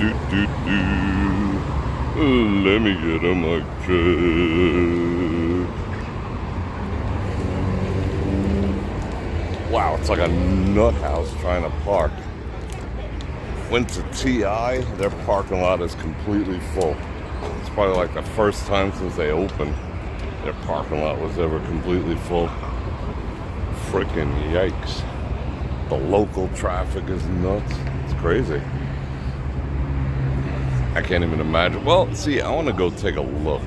Let me get a mic check. Wow, it's like a nut house trying to park. Went to TI, their parking lot is completely full. It's probably like the first time since they opened their parking lot was ever completely full. Freaking yikes. The local traffic is nuts. It's crazy. I can't even imagine. Well, see, I want to go take a look.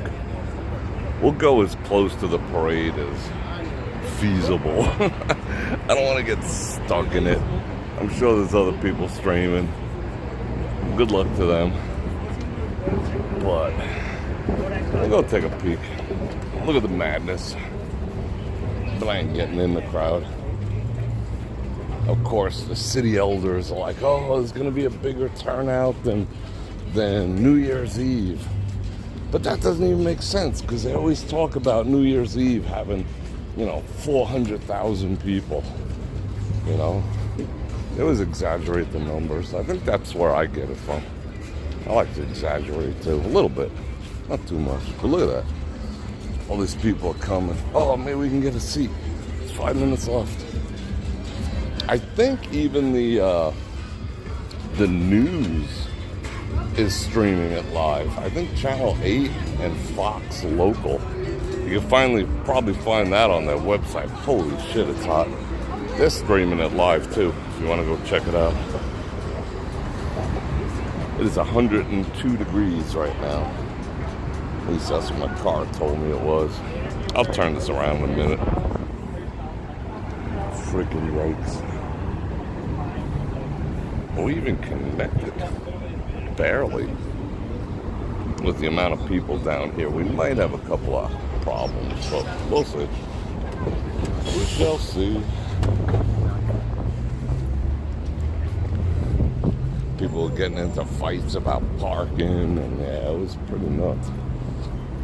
We'll go as close to the parade as feasible. I don't want to get stuck in it. I'm sure there's other people streaming. Good luck to them. But I'll go take a peek. Look at the madness. But I ain't getting in the crowd. Of course, the city elders are like, oh, there's going to be a bigger turnout than New Year's Eve. But that doesn't even make sense because they always talk about New Year's Eve having, 400,000 people. They always exaggerate the numbers. I think that's where I get it from. I like to exaggerate too, a little bit. Not too much, but look at that. All these people are coming. Oh, maybe we can get a seat. It's 5 minutes left. I think even the news is streaming it live. I think Channel 8 and Fox Local. You can probably find that on their website. Holy shit, it's hot. They're streaming it live too, if you want to go check it out. It is 102 degrees right now. At least that's what my car told me it was. I'll turn this around in a minute. Freaking yikes. Are we even connected? Barely. With the amount of people down here, we might have a couple of problems, but we'll see. We shall see. People are getting into fights about parking, and yeah, it was pretty nuts.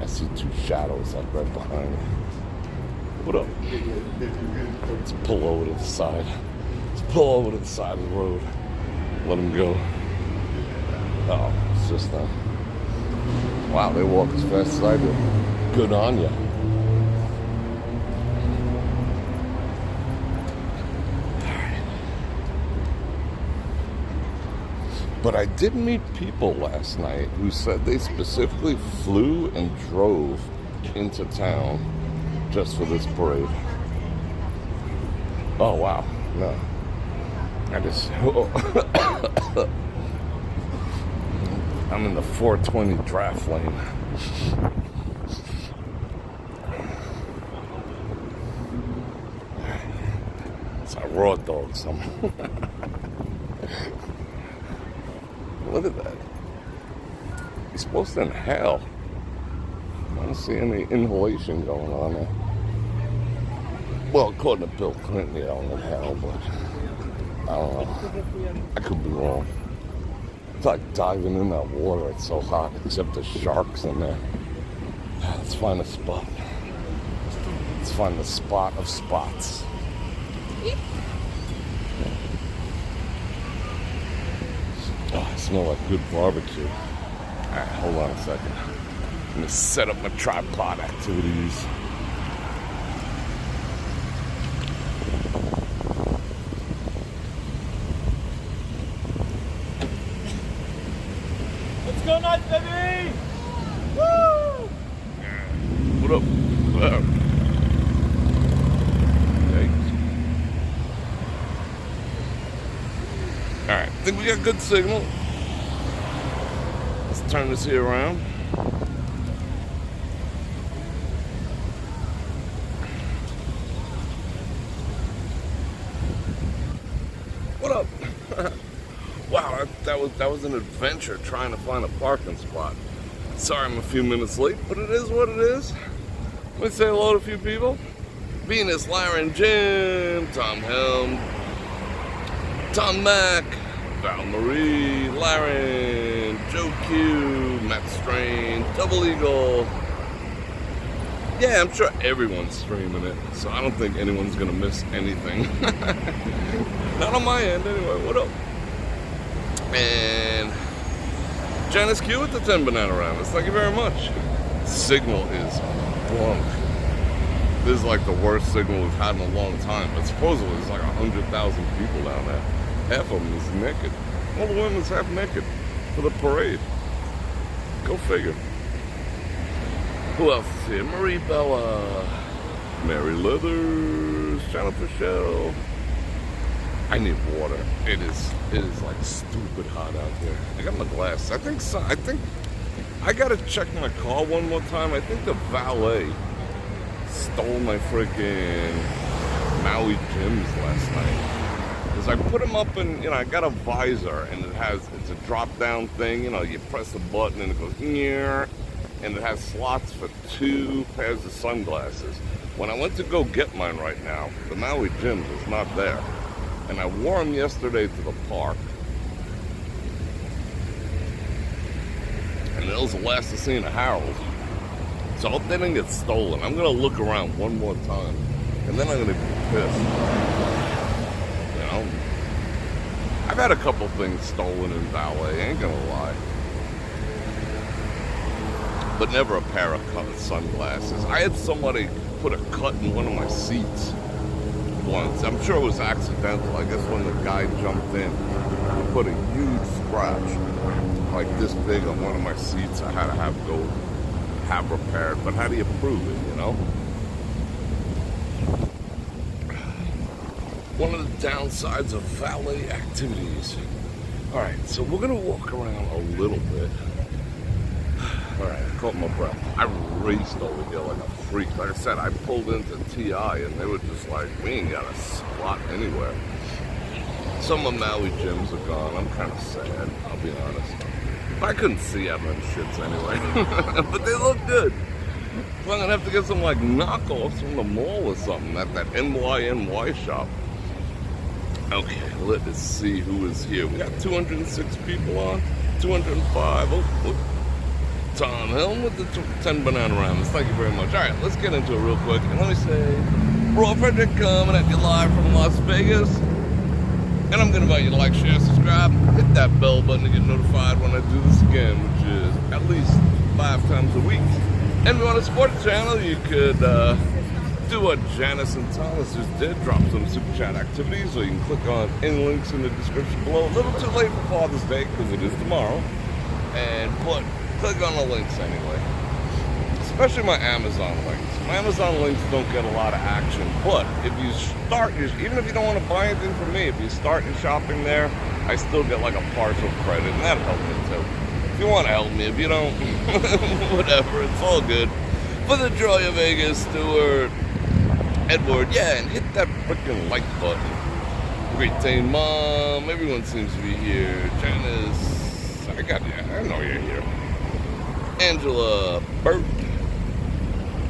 I see 2 shadows like right behind me. What up? Let's pull over to the side. Let's pull over to the side of the road. Let them go. Oh, it's just them. Wow, they walk as fast as I do. Good on ya. But I did meet people last night who said they specifically flew and drove into town just for this parade. Oh, wow. No. I'm in the 420 draft lane. It's a raw dog, something. Look at that. He's supposed to inhale. I don't see any inhalation going on there. Well, according to Bill Clinton, he don't inhale, but I don't know. I could be wrong. It's like diving in that water. It's so hot, except the sharks in there. Let's find a spot. Let's find the spot of spots. Oh, I smell like good barbecue. All right, hold on a second. I'm gonna set up my tripod activities. Let's go nuts, baby! Woo! What up? What up? Yikes. All right, I think we got good signal. Let's turn this here around. What up? Wow, that was an adventure trying to find a parking spot. Sorry I'm a few minutes late, but it is what it is. Let me say hello to a few people. Venus, Laren, Jim, Tom Helm, Tom Mack, Val Marie, Laren, Joe Q, Matt Strain, Double Eagle. Yeah, I'm sure everyone's streaming it, so I don't think anyone's gonna miss anything. Not on my end, anyway. What up? And Janice Q with the 10 banana rounders. Thank you very much. Signal is bunk. This is like the worst signal we've had in a long time. But supposedly there's like 100,000 people down there. Half of them is naked. All the women's half naked for the parade. Go figure. Who else is here? Marie Bella, Mary Leathers, Jennifer Shell. I need water. It is like stupid hot out here. I got my glass. I think I gotta check my car one more time. I think the valet stole my freaking Maui Jims last night. Because I put them up and, I got a visor and it's a drop down thing. You press the button and it goes, Nyeh, and it has slots for 2 pairs of sunglasses. When I went to go get mine right now, the Maui Jims was not there. And I wore them yesterday to the park. And that was the last I seen of Harold. So I hope they didn't get stolen. I'm going to look around one more time. And then I'm going to be pissed. I've had a couple things stolen in valet, ain't going to lie. But never a pair of cut sunglasses. I had somebody put a cut in one of my seats once. I'm sure it was accidental. I guess when the guy jumped in, he put a huge scratch like this big on one of my seats. I had to have repaired. But how do you prove it, One of the downsides of valet activities. All right, so we're gonna walk around a little bit. All right, I caught my breath. I raced over here like a freak. Like I said, I pulled into TI and they were just like, we ain't got a spot anywhere. Some of Maui gyms are gone. I'm kind of sad, I'll be honest. I couldn't see out of them shits anyway. But they look good. So I'm gonna have to get some like knockoffs from the mall or something at that NYNY shop. Okay, let us see who is here. We got 206 people on, 205. Oh. Tom Helm with the 10 banana rounds. Thank you very much. All right, let's get into it real quick. And let me say, Bror Fredrik coming at you live from Las Vegas. And I'm going to invite you to like, share, subscribe, hit that bell button to get notified when I do this again, which is at least 5 times a week. And if you want to support the channel, you could do what Janice and Thomas just did, drop some super chat activities, or you can click on any links in the description below. A little too late for Father's Day because it is tomorrow. And click on the links anyway. Especially my Amazon links. My Amazon links don't get a lot of action, but if you start, even if you don't want to buy anything from me, if you start your shopping there, I still get like a partial credit, and that'll help me too. If you want to help me, if you don't, whatever, it's all good. For the joy of Vegas, Stuart, Edward, yeah, and hit that freaking like button. Great Dane Mom, everyone seems to be here. Janice, I got you, I know you're here. Angela, Bert,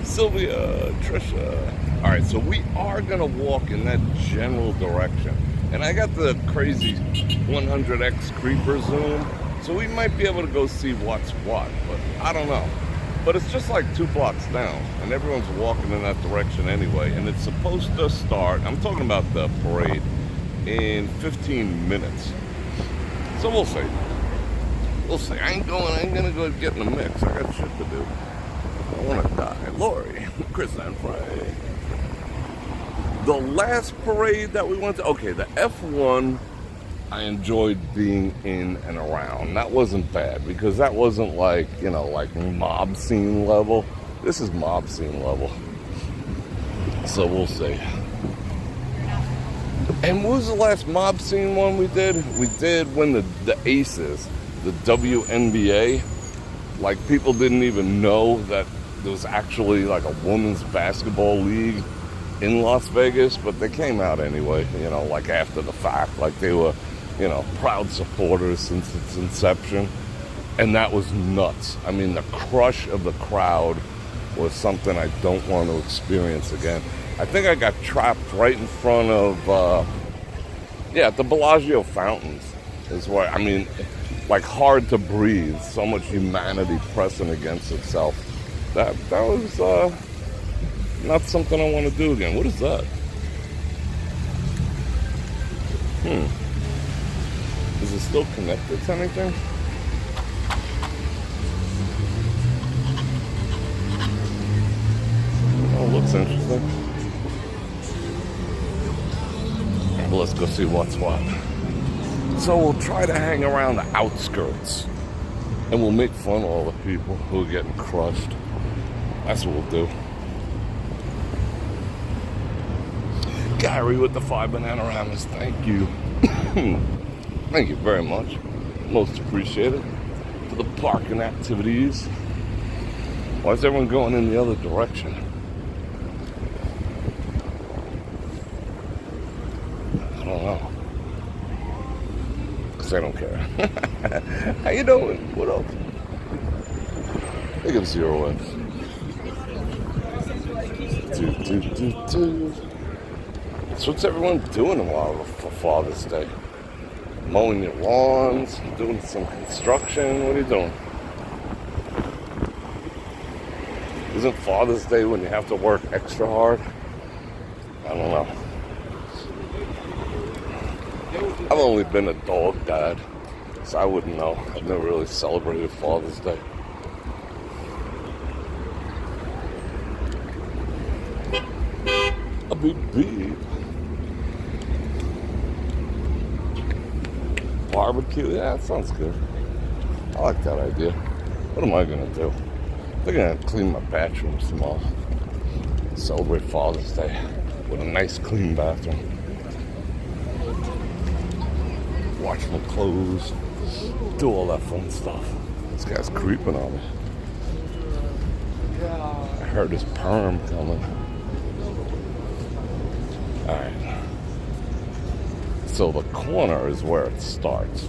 Sylvia, Trisha. All right, so we are gonna walk in that general direction. And I got the crazy 100x creeper zoom, so we might be able to go see what's what, but I don't know. But it's just like 2 blocks down, and everyone's walking in that direction anyway, and it's supposed to start, I'm talking about the parade, in 15 minutes. So we'll see. We'll see. I ain't gonna go get in the mix. I got shit to do. I wanna die. Lori, Chris and Friday. The last parade that we went to, okay, the F1, I enjoyed being in and around. That wasn't bad because that wasn't like, like mob scene level. This is mob scene level. So we'll see. And what was the last mob scene one we did? We did when the Aces, the WNBA, like people didn't even know that there was actually like a women's basketball league in Las Vegas, but they came out anyway, like after the fact, like they were, proud supporters since its inception. And that was nuts. I mean, the crush of the crowd was something I don't want to experience again. I think I got trapped right in front of, at the Bellagio fountains is where, I mean, like hard to breathe, so much humanity pressing against itself. That was not something I want to do again. What is that? Is it still connected to anything? That's interesting. But let's go see what's what. So we'll try to hang around the outskirts. And we'll make fun of all the people who are getting crushed. That's what we'll do. Gary with the 5 Bananamas, thank you. Thank you very much. Most appreciated. For the parking activities. Why is everyone going in the other direction? I don't know. Because I don't care. How you doing? What else? They give 0 Fs. So what's everyone doing tomorrow for Father's Day? Mowing your lawns, doing some construction. What are you doing? Isn't Father's Day when you have to work extra hard? I don't know. I've only been a dog dad, so I wouldn't know. I've never really celebrated Father's Day. A beep beep. Barbecue, yeah, that sounds good. I like that idea. What am I gonna do? They're gonna clean my bathroom tomorrow. Celebrate Father's Day with a nice clean bathroom. Wash my clothes, do all that fun stuff. This guy's creeping on me. I heard his perm coming. Alright. So the corner is where it starts.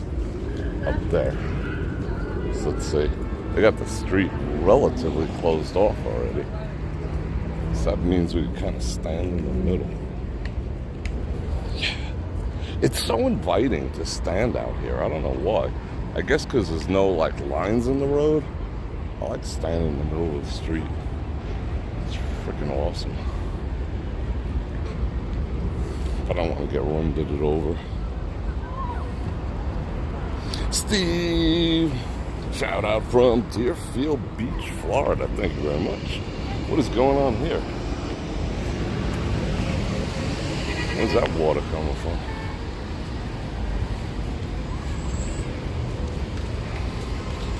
Up there. So let's see. They got the street relatively closed off already. So that means we can kind of stand in the middle. Yeah. It's so inviting to stand out here. I don't know why. I guess because there's no like lines in the road. I like standing in the middle of the street. It's freaking awesome. I don't want to get run-did over. Steve! Shout out from Deerfield Beach, Florida. Thank you very much. What is going on here? Where's that water coming from?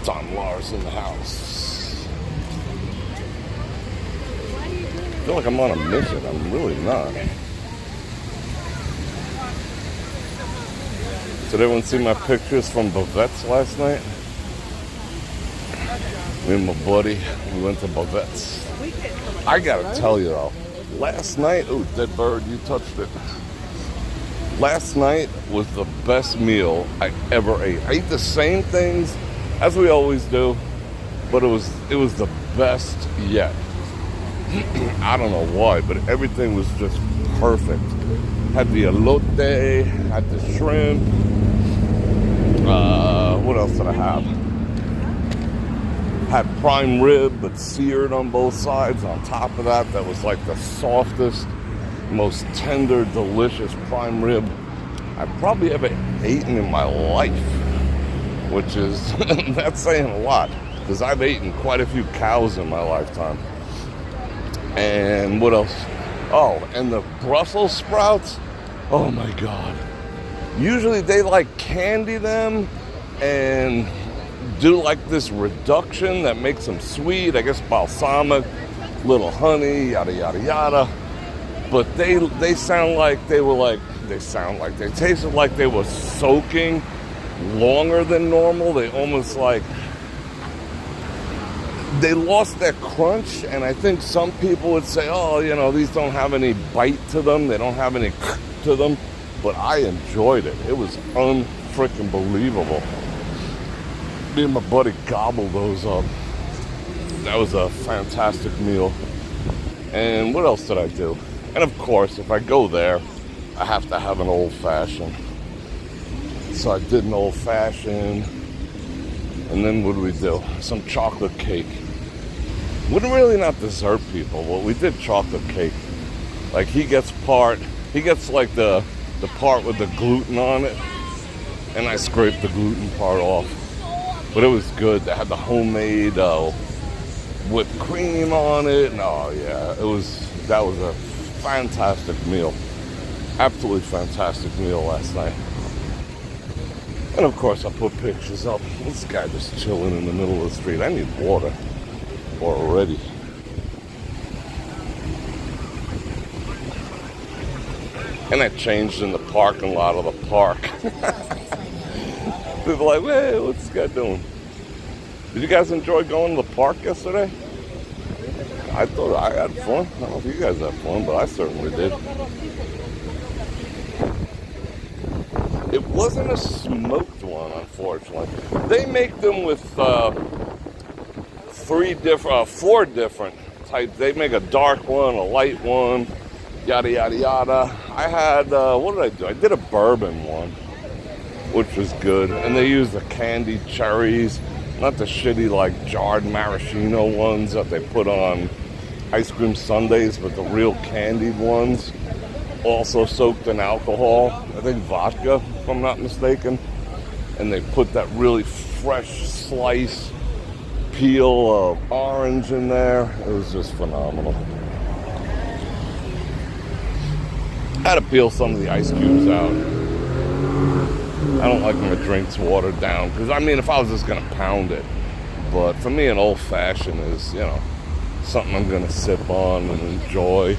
Tom Lars in the house. I feel like I'm on a mission. I'm really not. Did everyone see my pictures from Bavette's last night? Me and my buddy, we went to Bavette's. I gotta tell you though, last night, oh, dead bird, you touched it. Last night was the best meal I ever ate. I ate the same things as we always do, but it was the best yet. I don't know why, but everything was just perfect. Had the elote, had the shrimp. What else did I have? Had prime rib, but seared on both sides. On top of that, that was like the softest, most tender, delicious prime rib I've probably ever eaten in my life. Which is, that's saying a lot, because I've eaten quite a few cows in my lifetime. And what else? Oh, and the Brussels sprouts. Oh my God. Usually they like candy them and do like this reduction that makes them sweet. I guess balsamic, little honey, yada, yada, yada. But they tasted like they were soaking longer than normal. They almost like, they lost their crunch. And I think some people would say, oh, you know, these don't have any bite to them. They don't have any to them. But I enjoyed it. It was unfreaking believable. Me and my buddy gobbled those up. That was a fantastic meal. And what else did I do? And of course, if I go there, I have to have an old-fashioned. So I did an old-fashioned. And then what do we do? Some chocolate cake. We're really not dessert people, but we did chocolate cake. Like he gets like the part with the gluten on it. And I scraped the gluten part off. But it was good. They had the homemade whipped cream on it. And oh yeah, that was a fantastic meal. Absolutely fantastic meal last night. And of course, I put pictures up. This guy just chilling in the middle of the street. I need water already. And I changed in the parking lot of the park. People are like, hey, what's this guy doing? Did you guys enjoy going to the park yesterday? I thought I had fun. I don't know if you guys had fun, but I certainly did. It wasn't a smoked one, unfortunately. They make them with four different types. They make a dark one, a light one, yada, yada, yada. I had, what did I do? I did a bourbon one, which was good. And they used the candied cherries, not the shitty, like, jarred maraschino ones that they put on ice cream sundaes, but the real candied ones. Also soaked in alcohol, I think vodka, if I'm not mistaken. And they put that really fresh slice peel of orange in there. It was just phenomenal. I had to peel some of the ice cubes out. I don't like my drinks watered down, because I mean, if I was just gonna pound it, but for me, an old fashioned is, you know, something I'm gonna sip on and enjoy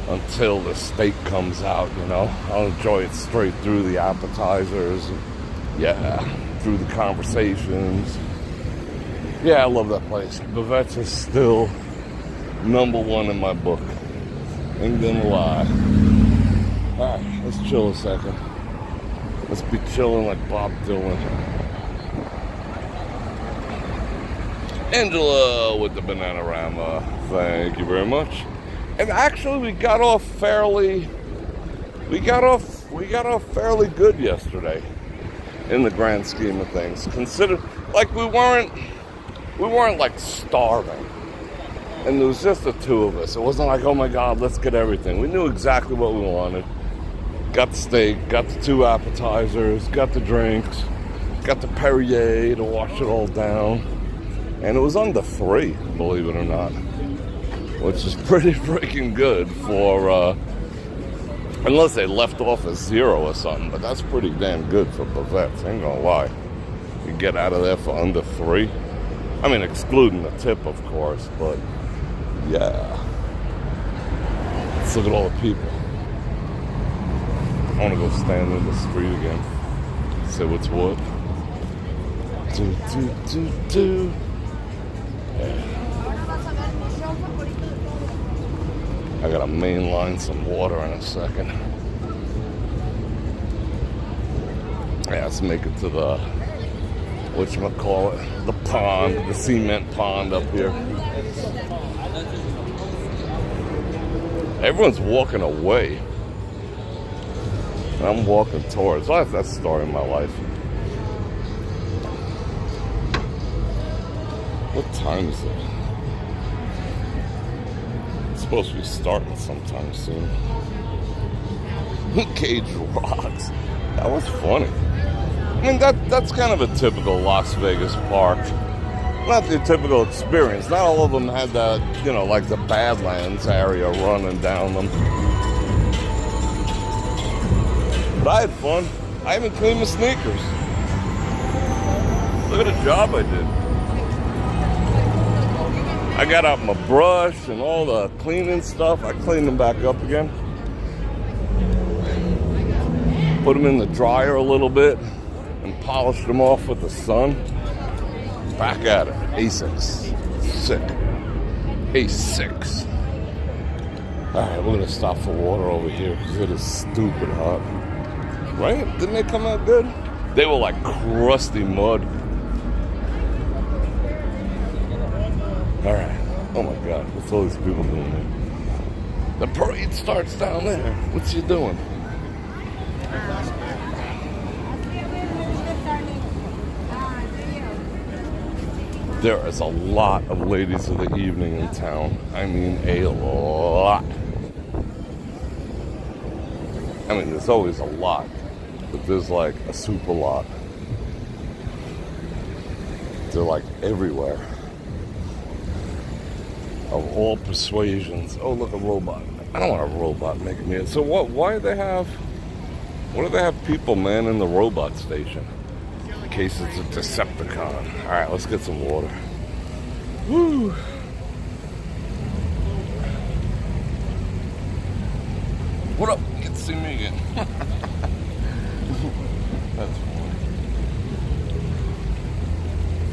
until the steak comes out, you know. I'll enjoy it straight through the appetizers, yeah, through the conversations. Yeah, I love that place. Bavette's is still #1 in my book. Ain't gonna lie. Alright, let's chill a second. Let's be chilling like Bob Dylan. Angela with the Bananarama. Thank you very much. And actually, we got off fairly good yesterday, in the grand scheme of things. Consider, like, we weren't like starving, and there was just the two of us. It wasn't like, oh my God, let's get everything. We knew exactly what we wanted. Got the steak, got the 2 appetizers, got the drinks, got the Perrier to wash it all down, and it was under 3, believe it or not. Which is pretty freaking good for, unless they left off a 0 or something, but that's pretty damn good for Bavette's, ain't gonna lie. You get out of there for under 3. I mean, excluding the tip, of course, but yeah. Let's look at all the people. I wanna go stand in the street again. See what's what. Do. Yeah. I gotta mainline some water in a second. Yeah, let's make it to the, whatchamacallit, the pond, the cement pond up here. Everyone's walking away. And I'm walking towards. That's the story of my life. What time is it? Supposed to be starting sometime soon. Cage rocks. That was funny. I mean, that's kind of a typical Las Vegas park. Not the typical experience. Not all of them had that, you know, like the Badlands area running down them. But I had fun. I even cleaned my sneakers. Look at the job I did. I got out my brush and all the cleaning stuff. I cleaned them back up again. Put them in the dryer a little bit and polished them off with the sun. Back at it. A6. Sick. A6. Alright, we're gonna stop for water over here because it is stupid hot. Right? Didn't they come out good? They were like crusty mud. Alright. Oh my God. What's all these people doing there? The parade starts down there. What's he doing? There is a lot of ladies of the evening in town. I mean, a lot. I mean, there's always a lot, but there's like a super lot. They're like everywhere. of all persuasions. Oh, look, a robot. I don't want a robot making me. So what? Why do they have? What do they have people manning the robot station? In case it's a Decepticon. All right, let's get some water. Woo! What up? You get to see me again. That's funny.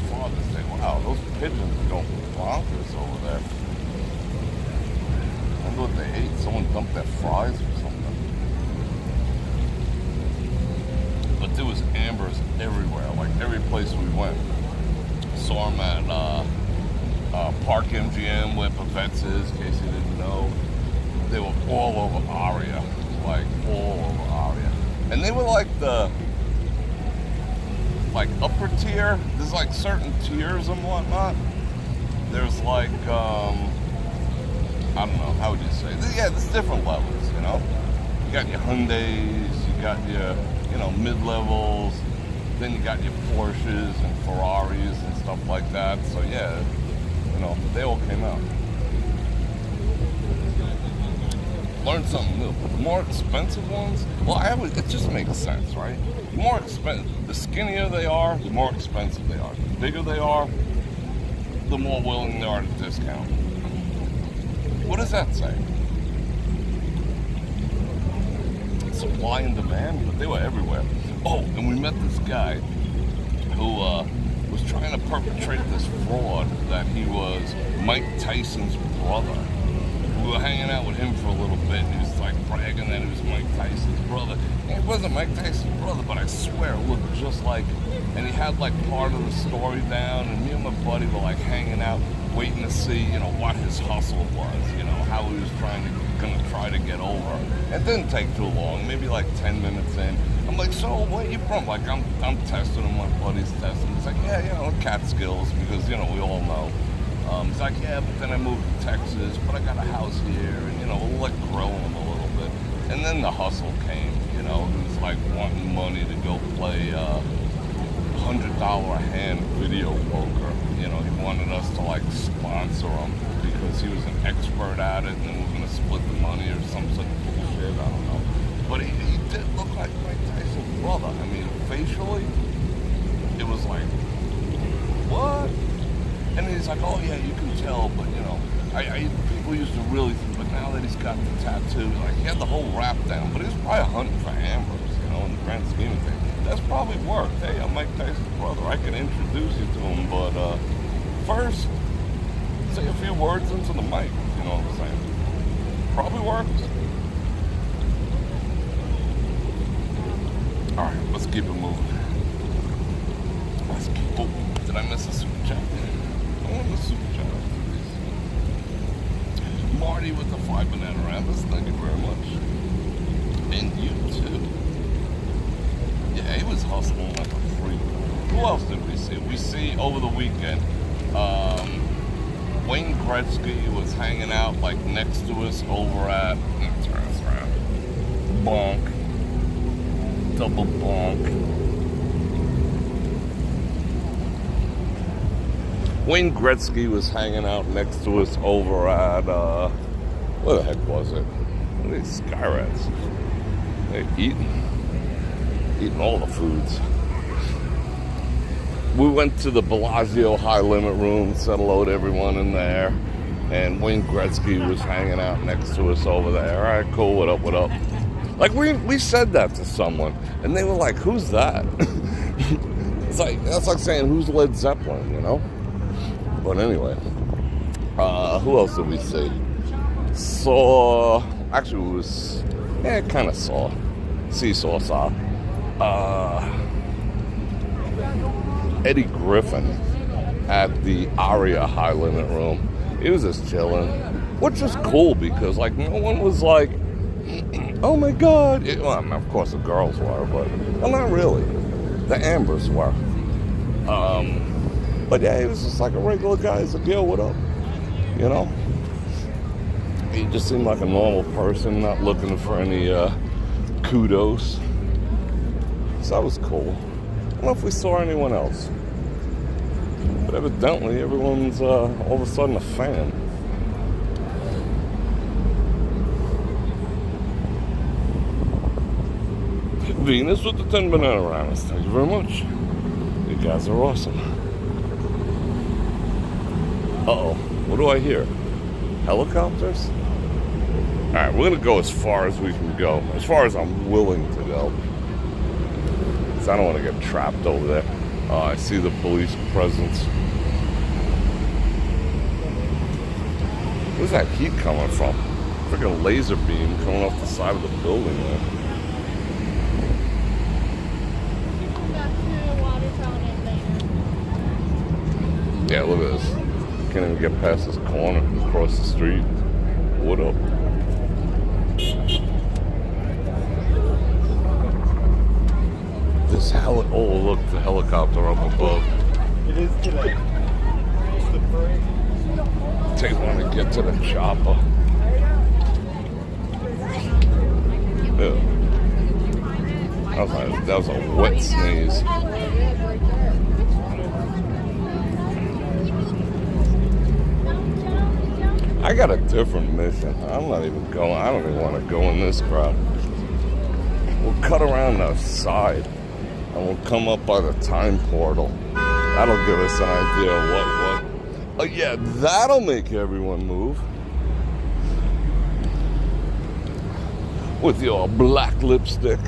Father's Day. Wow, those pigeons are going bonkers over there. I wonder what they ate. Someone dumped their fries or something. But there was ambers everywhere, like every place we went. Saw them at Park MGM where Pavette's is, in case you didn't know. They were all over Aria, like all over Aria. And they were like the upper tier. There's like certain tiers and whatnot. There's like, I don't know, how would you say? Yeah, there's different levels, you know? You got your Hyundais, you got your, mid-levels, then you got your Porsches and Ferraris and stuff like that. So yeah, they all came out. Learned something new. The more expensive ones, it just makes sense, right? The more expensive, the skinnier they are, the more expensive they are. The bigger they are, the more willing they are to discount. What does that say? Supply and demand, but they were everywhere. Oh, and we met this guy who was trying to perpetrate this fraud that he was Mike Tyson's brother. We were hanging out with him for a little bit, and he was like bragging that he was Mike Tyson's brother. And it wasn't Mike Tyson's brother, but I swear it looked just like, and he had like part of the story down, and me and my buddy were like hanging out, waiting to see, what his hustle was, how he was gonna try to get over. It didn't take too long, maybe like 10 minutes in. I'm like, so where you from? Like I'm testing him, my buddy's testing him. He's like, yeah, Catskills, because, we all know. He's like, yeah, but then I moved to Texas, but I got a house here, and, we'll like grow him a little bit. And then the hustle came, he was like wanting money to go play $100 a hand video poker. He wanted us to like sponsor him because he was an expert at it, and then we're gonna split the money or some such bullshit, I don't know. But he did look like Mike Tyson's brother. I mean, facially, it was like, what? And he's like, oh yeah, you can tell, but people used to really think, but now that he's got the tattoo, like he had the whole rap down, but he was probably hunting for ambers, in the grand scheme of things. That's probably worked. Hey, I'm Mike Tyson's brother. I can introduce you to him, but first, say a few words into the mic, you know what I'm saying? Probably works. Alright, let's keep it moving. Oh, did I miss a super chat? I want a super chat. Marty with the 5 banana rabbits, thank you very much. And you too. Yeah, he was hustling like a freak. Who else did we see? We see over the weekend, Wayne Gretzky was hanging out like next to us over at, let's turn this around, bonk, double bonk. Wayne Gretzky was hanging out next to us over at, where the heck was it? What are these sky rats? They're eating all the foods. We went to the Bellagio high limit room, said hello to everyone in there, and Wayne Gretzky was hanging out next to us over there. All right, cool, what up? Like, we said that to someone, and they were like, who's that? That's like saying, who's Led Zeppelin, But anyway, who else did we see? Saw Eddie Griffin at the Aria high limit room. He was just chilling, which is cool because like no one was like, oh my god. Well, I mean, of course the girls were, but well, not really. The Ambers were. But yeah, he was just like a regular guy. He's like, yo, what up? He just seemed like a normal person, not looking for any kudos. So that was cool. I don't know if we saw anyone else. But evidently, everyone's all of a sudden a fan. Venus with the 10 Bananamas. Thank you very much. You guys are awesome. Uh-oh. What do I hear? Helicopters? Alright, we're going to go as far as we can go. As far as I'm willing to go. Because I don't want to get trapped over there. I see the police presence. Where's that heat coming from? Freaking laser beam coming off the side of the building there. Yeah, look at this. Can't even get past this corner across the street. What up? This oh, look, the helicopter up above. It is today. It's the parade. Take one to get to the chopper. Yeah. That was a wet sneeze. I got a different mission. I'm not even going. I don't even want to go in this crowd. We'll cut around the side and we'll come up by the time portal. That'll give us an idea of what. Oh yeah, that'll make everyone move. With your black lipstick.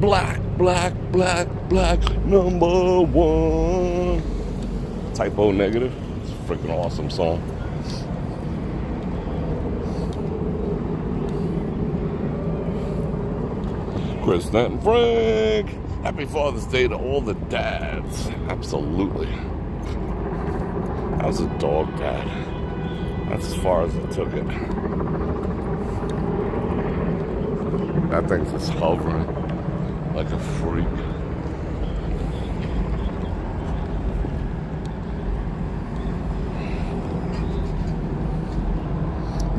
Black, black, black, black, number one. Typo negative. It's a freaking awesome song. Chris, Nat, and Frank. Happy Father's Day to all the dads. Absolutely. How's a dog dad? That's as far as I took it. That thing's just hovering like a freak.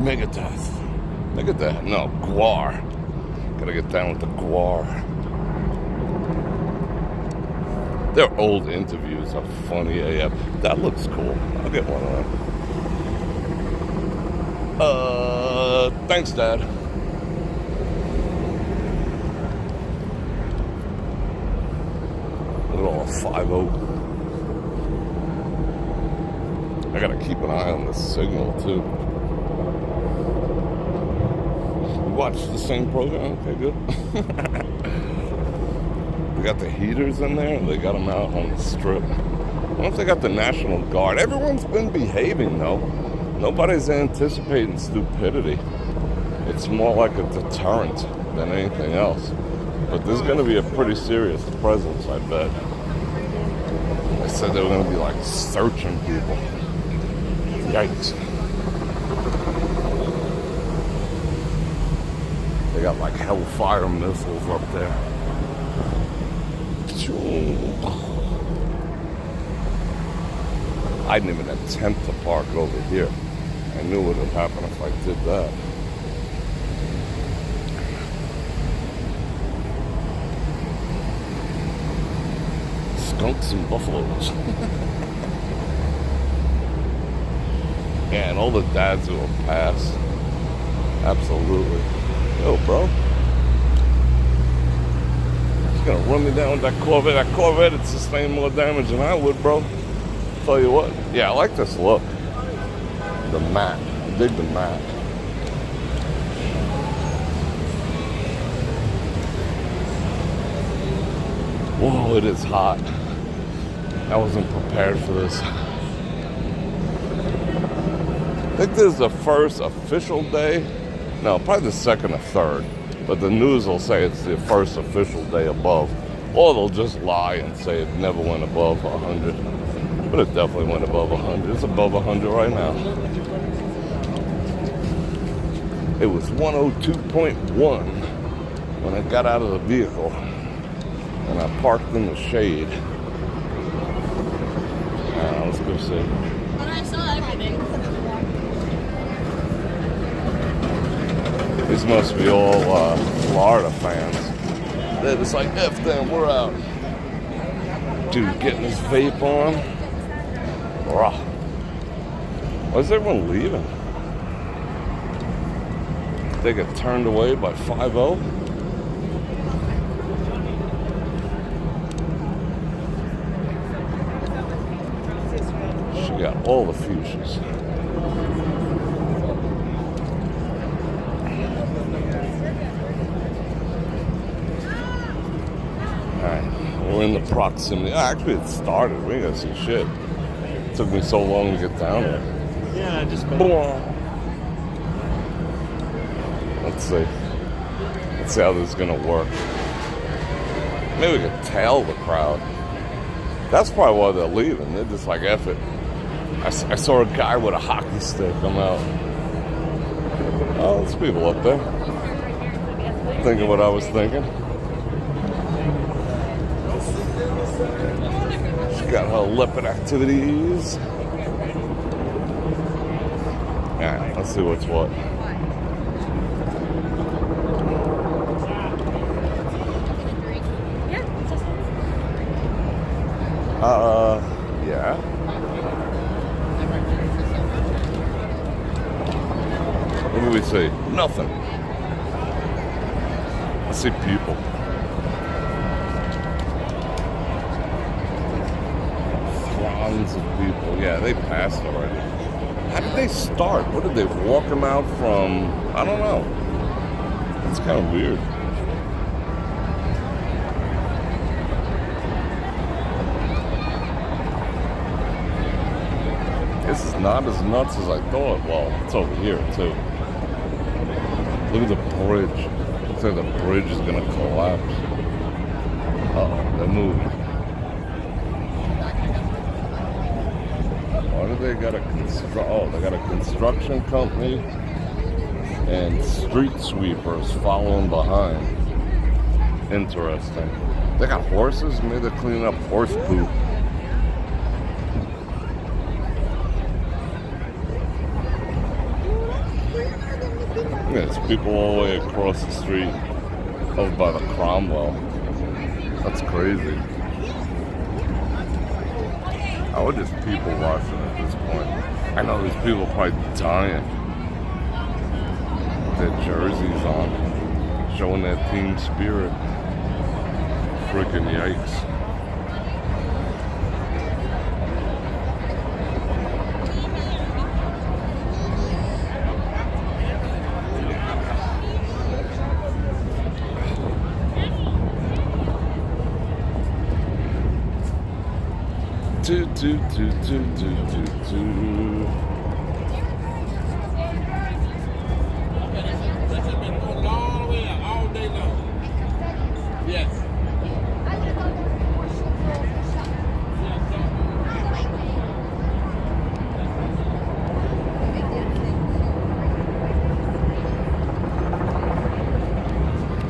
Megadeth. No, Guar. Gotta get down with the Guar. Their old interviews are funny AF. That looks cool. I'll get one of them. Thanks, Dad. Look at all 5-0. I gotta keep an eye on the signal, too. You watch the same program? Okay, good. They got the heaters in there. They got them out on the strip. I wonder if they got the National Guard. Everyone's been behaving, though. Nobody's anticipating stupidity. It's more like a deterrent than anything else. But there's going to be a pretty serious presence, I bet. They said they were going to be, like, searching people. Yikes. They got, like, Hellfire missiles up there. I didn't even attempt to park over here. I knew what would happen if I did that. Skunks and buffaloes. Yeah, and all the dads who have passed. Absolutely. Yo, bro. Gonna run me down with that Corvette. That Corvette would sustain more damage than I would, bro. Tell you what. Yeah, I like this look. The matte. I dig the matte. Whoa, it is hot. I wasn't prepared for this. I think this is the first official day. No, probably the second or third. But the news will say it's the first official day above. Or they'll just lie and say it never went above 100. But it definitely went above 100. It's above 100 right now. It was 102.1 when I got out of the vehicle. And I parked in the shade. Let's go see. But I saw everything. These must be all Florida fans. They're just like, F them, we're out. Dude, getting his vape on. Rah. Why is everyone leaving? They get turned away by 5-0? got all the fuchsias. Alright, we're in the proximity. Actually, it started. We ain't gonna see shit. It took me so long to get down there. Yeah, I just Let's see. Let's see how this is gonna work. Maybe we could tail the crowd. That's probably why they're leaving. They're just like, F it. I saw a guy with a hockey stick come out. Oh, there's people up there. Thinking what I was thinking. She got her leopard activities. Alright, let's see what's what. Yeah. What do we say? Nothing. I see people. Throngs of people. Yeah, they passed already. How did they start? What did they walk them out from? I don't know. It's kind of weird. This is not as nuts as I thought. Well, it's over here, too. Look at the bridge. Looks like the bridge is going to collapse. Uh-oh, they're moving. Why do they got a they got a construction company and street sweepers following behind. Interesting. They got horses? Maybe they're cleaning up horse poop. Yeah, there's people all the way across the street over by the Cromwell. That's crazy. I would just people watching at this point. I know there's people probably dying with their jerseys on, showing their team spirit. Freaking yikes. Do.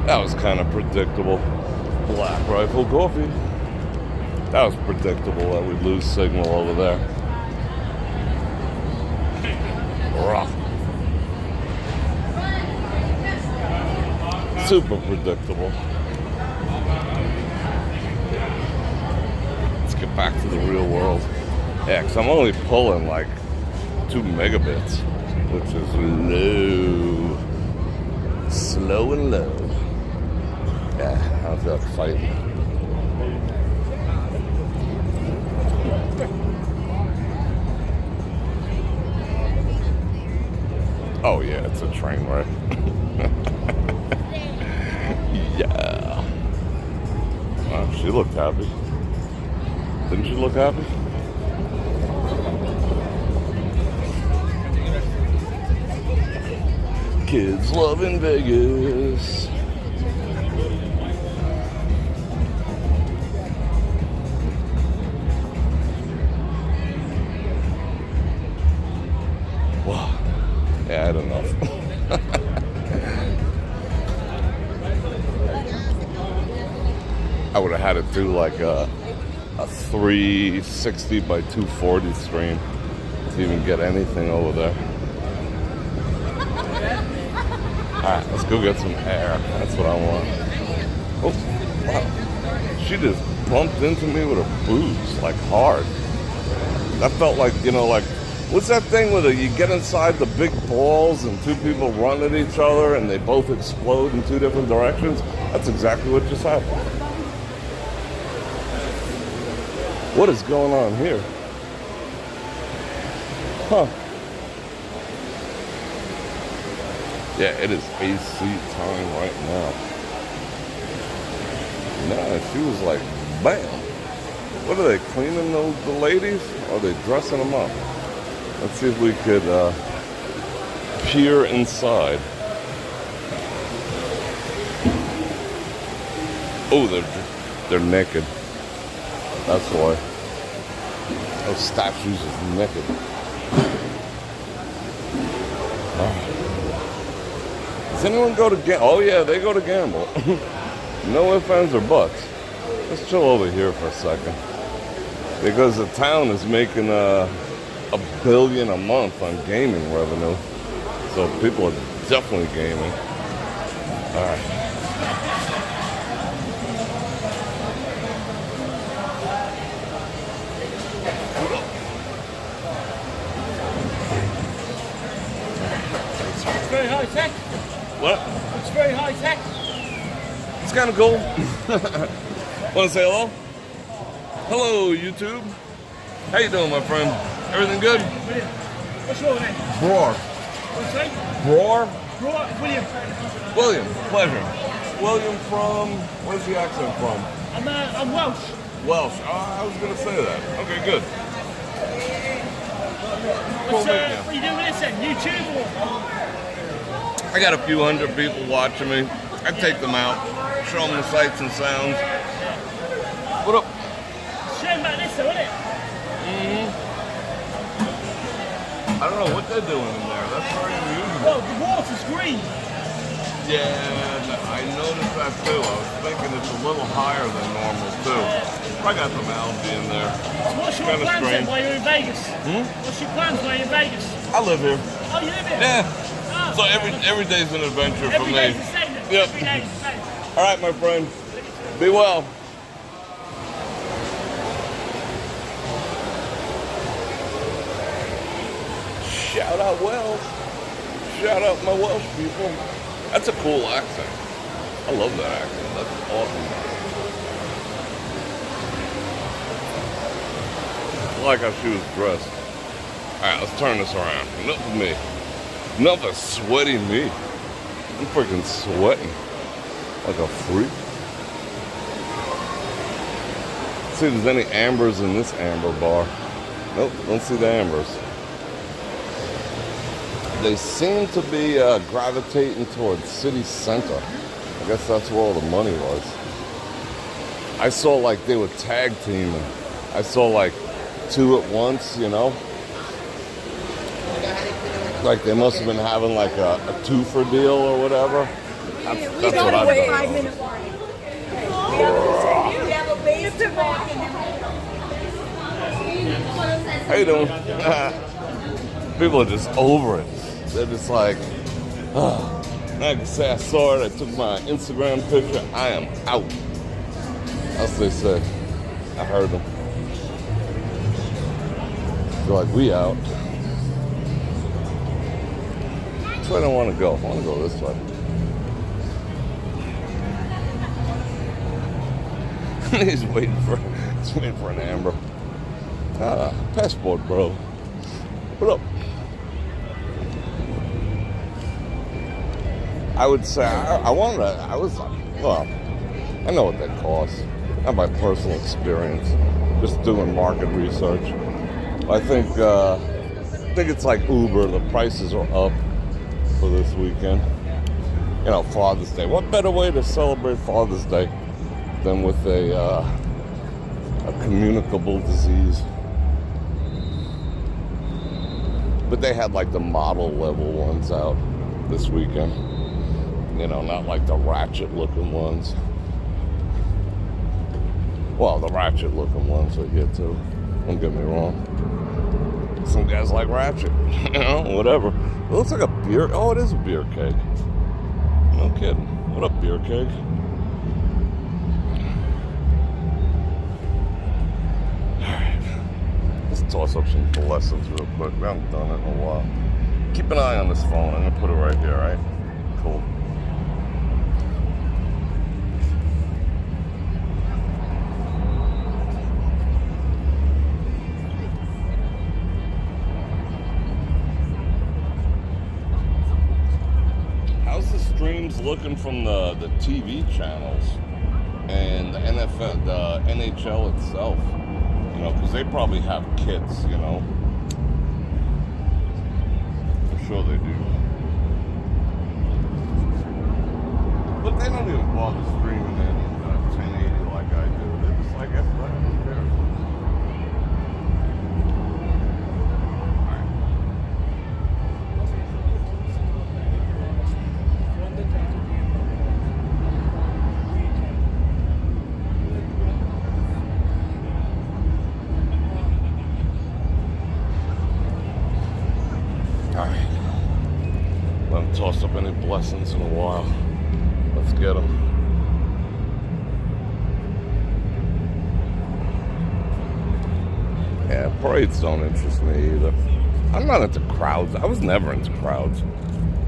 That was kind of predictable. Black Rifle Coffee. That was predictable that we'd lose signal over there. Rough. Super predictable. Let's get back to the real world. Yeah, 'cause I'm only pulling like 2 megabits, which is low. Slow and low. Yeah, I feel like fighting. Oh yeah, it's a train wreck. Yeah. Wow, she looked happy. Didn't she look happy? Kids love in Vegas. Wow. Yeah, I had enough. I would have had to do like a 360 by 240 stream to even get anything over there. Alright, let's go get some air. That's what I want. Oh, wow. She just bumped into me with her boobs, like hard. That felt like, you know, like, what's that thing where you get inside the big balls and 2 people run at each other and they both explode in 2 different directions? That's exactly what just happened. What is going on here? Huh. Yeah, it is AC time right now. Nah, she was like, bam. What are they, cleaning the ladies? Or are they dressing them up? Let's see if we could peer inside. Oh, they're naked. That's why. Those statues is naked. Does anyone go to gamble? Oh yeah, they go to gamble. No ifs, ands, or buts. Let's chill over here for a second. Because the town is making $1 billion a month on gaming revenue. So people are definitely gaming. Alright. It's very high tech. What? It's very high tech. It's kind of cool. Want to say hello? Hello, YouTube. How you doing, my friend? Everything good? William. What's your name? Bror. What's your name? Bror? Bror, William. William. Pleasure. William from, where's the accent from? I'm Welsh. Welsh. Oh, I was going to say that. Okay, good. What are you doing with this then? YouTube or? I got a few hundred people watching me. I take them out, show them the sights and sounds. What up? Shame about this though, isn't it? I don't know what they're doing in there. That's very unusual. Well, the water's green. Yeah, I noticed that too. I was thinking it's a little higher than normal too. I got some algae in there. So what's your Kinda plans then strange. while you're in Vegas? What's your plans while you're in Vegas? I live here. Oh, you live here? Yeah. Oh, So every day's an adventure for every me. day's the same then? Yep. Every day's the same. All right, my friend. Be well. Shout out Welsh. Shout out my Welsh people. That's a cool accent. I love that accent. That's awesome. I like how she was dressed. All right, let's turn this around. Enough of me. Enough of sweaty me. I'm freaking sweating like a freak. Let's see if there's any ambers in this amber bar. Nope, don't see the ambers. They seem to be gravitating towards city center. I guess that's where all the money was. I saw like they were tag teaming. I saw like two at once, you know? Like they must have been having like a two-for deal or whatever. That's what I thought. 5-minute warning. We have a base to walk in. How you doing? People are just over it. They're just like, I can say I saw it. I took my Instagram picture. I am out. That's what they say. I heard them. They're like, we out. Which way do I want to go? I want to go this way. He's waiting for an amber. Passport, bro. What up? I would say I was like, well, I know what that costs. Not my personal experience, just doing market research. I think it's like Uber. The prices are up for this weekend. You know, Father's Day. What better way to celebrate Father's Day than with a communicable disease? But they had like the model level ones out this weekend. You know, not like the ratchet looking ones. Well, the ratchet looking ones are here too. Don't get me wrong. Some guys like ratchet. You know, whatever. It looks like a beer. Oh, it is a beer keg. No kidding. What up, beer keg? Alright. Let's toss up some blessings real quick. We haven't done it in a while. Keep an eye on this phone. I'm gonna put it right here, alright? Cool. streams looking from the TV channels and the NFL, the NHL itself, you know, because they probably have kits, you know. I'm sure they do. But they don't even bother streaming in 1080 like I do. They're just like, everybody who cares. Toss up any blessings in a while. Let's get them. Yeah, parades don't interest me either. I'm not into crowds. I was never into crowds.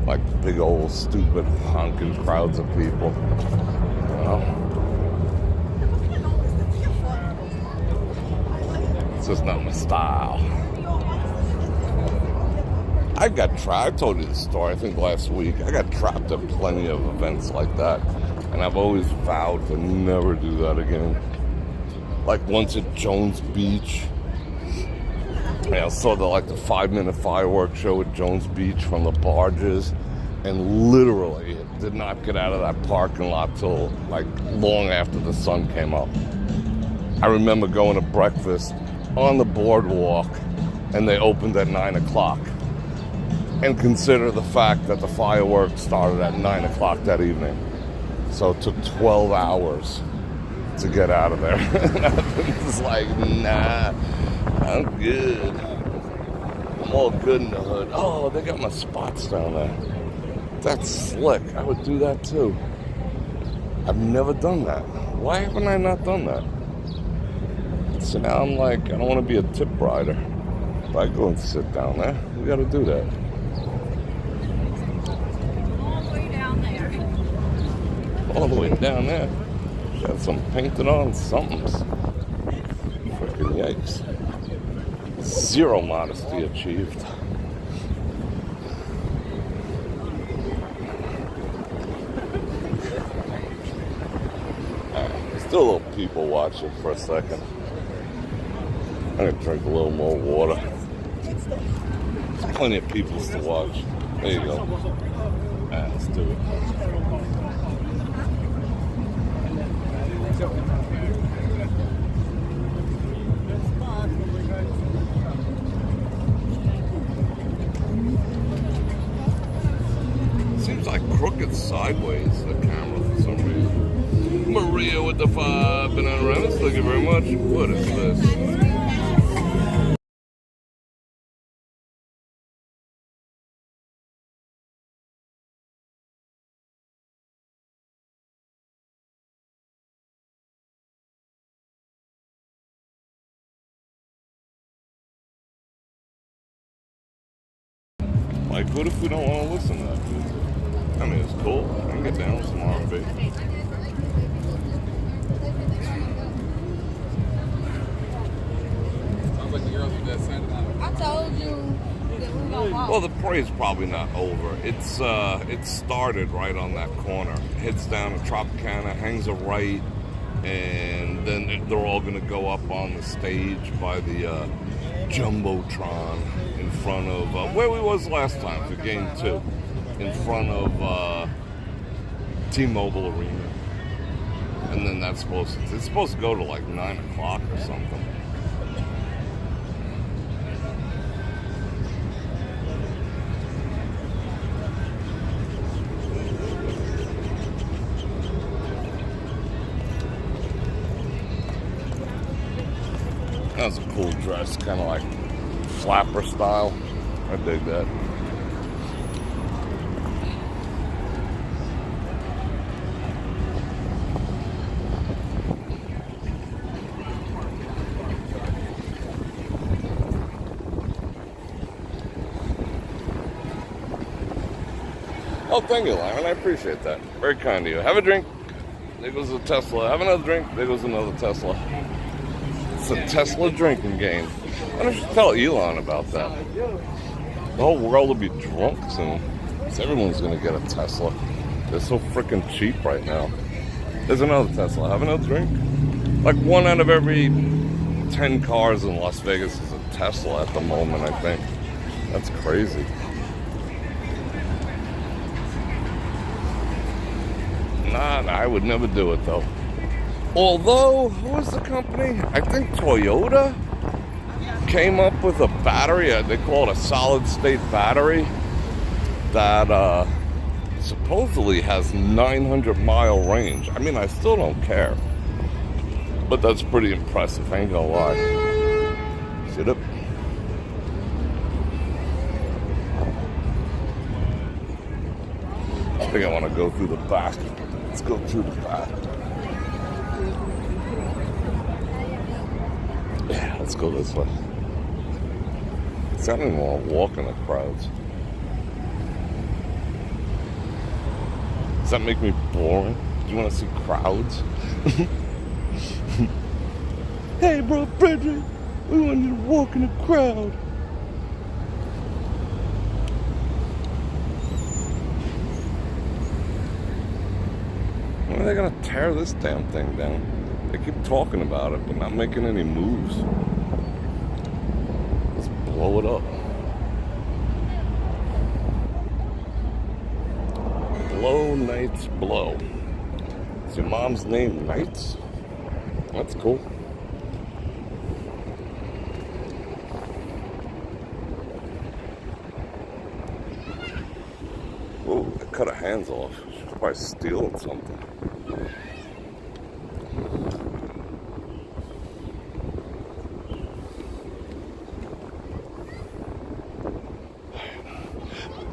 Like big old stupid honking crowds of people. You know? It's just not my style. I got trapped. I told you the story, I think last week. I got trapped at plenty of events like that. And I've always vowed to never do that again. Like once at Jones Beach. I saw the 5-minute fireworks show at Jones Beach from the barges. And literally did not get out of that parking lot till long after the sun came up. I remember going to breakfast on the boardwalk and they opened at 9 o'clock. And consider the fact that the fireworks started at 9 o'clock that evening. So it took 12 hours to get out of there. It's like, nah, I'm good. I'm all good in the hood. Oh, they got my spots down there. That's slick. I would do that too. I've never done that. Why haven't I not done that? So now I'm like, I don't want to be a tip rider. If I go and sit down there, we got to do that. All the way down there. Got some painted on somethings. Freaking yikes. Zero modesty achieved. Alright, still a little people watching for a second. I'm gonna drink a little more water. There's plenty of people to watch. There you go. Alright, let's do it. Seems like crooked sideways, the camera, for some reason. Maria with the 5 banana rabbits, thank you very much. What is this? Like, what if we don't want to listen to that music? I mean, it's cool. I can get down with some R&B. Sounds like the girls with that scent. I told you that we gonna walk. Well, the parade's probably not over. It started right on that corner. Heads down to Tropicana, hangs a right, and then they're all going to go up on the stage by the Jumbotron in front of where we was last time for Game 2, in front of T-Mobile Arena. And then it's supposed to go to like 9 o'clock or something. That was a cool dress, kind of like flapper style. I dig that. Oh, thank you, Lauren. I appreciate that. Very kind of you. Have a drink. There goes a Tesla. Have another drink. There goes another Tesla. It's a Tesla drinking game. Why don't you tell Elon about that? The whole world will be drunk soon. So everyone's going to get a Tesla. They're so freaking cheap right now. There's another Tesla. Have another drink? Like 1 out of every 10 cars in Las Vegas is a Tesla at the moment, I think. That's crazy. Nah, I would never do it though. Although, who was the company? I think Toyota came up with a battery, they call it a solid state battery, that supposedly has 900-mile range. I mean, I still don't care. But that's pretty impressive, I ain't gonna lie. Sit up. I think I want to go through the back. Let's go through the back. Yeah, let's go this way. I don't even want to walk in the crowds. Does that make me boring? Do you want to see crowds? Hey, Bror Fredrik, we want you to walk in the crowd. When are they gonna tear this damn thing down? They keep talking about it, but not making any moves. Let's blow it up. Blow Knights Blow. Is your mom's name Knights? That's cool. Oh, they cut her hands off. She's probably stealing something.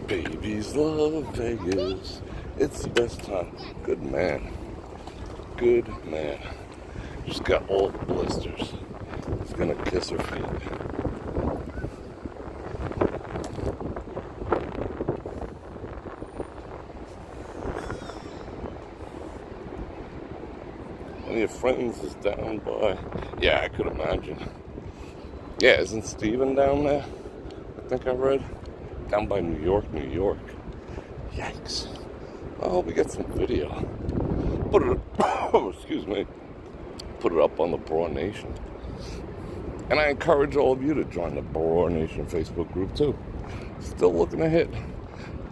Babies love Vegas. It's the best time. Good man. Good man. She's got all the blisters. He's gonna kiss her feet. One of your friends is down by... Yeah, I could imagine. Yeah, isn't Steven down there? I think I read. Down by New York, New York. Yikes. I hope we get some video. Put it, excuse me, put it up on the Bror Nation. And I encourage all of you to join the Bror Nation Facebook group too. Still looking to hit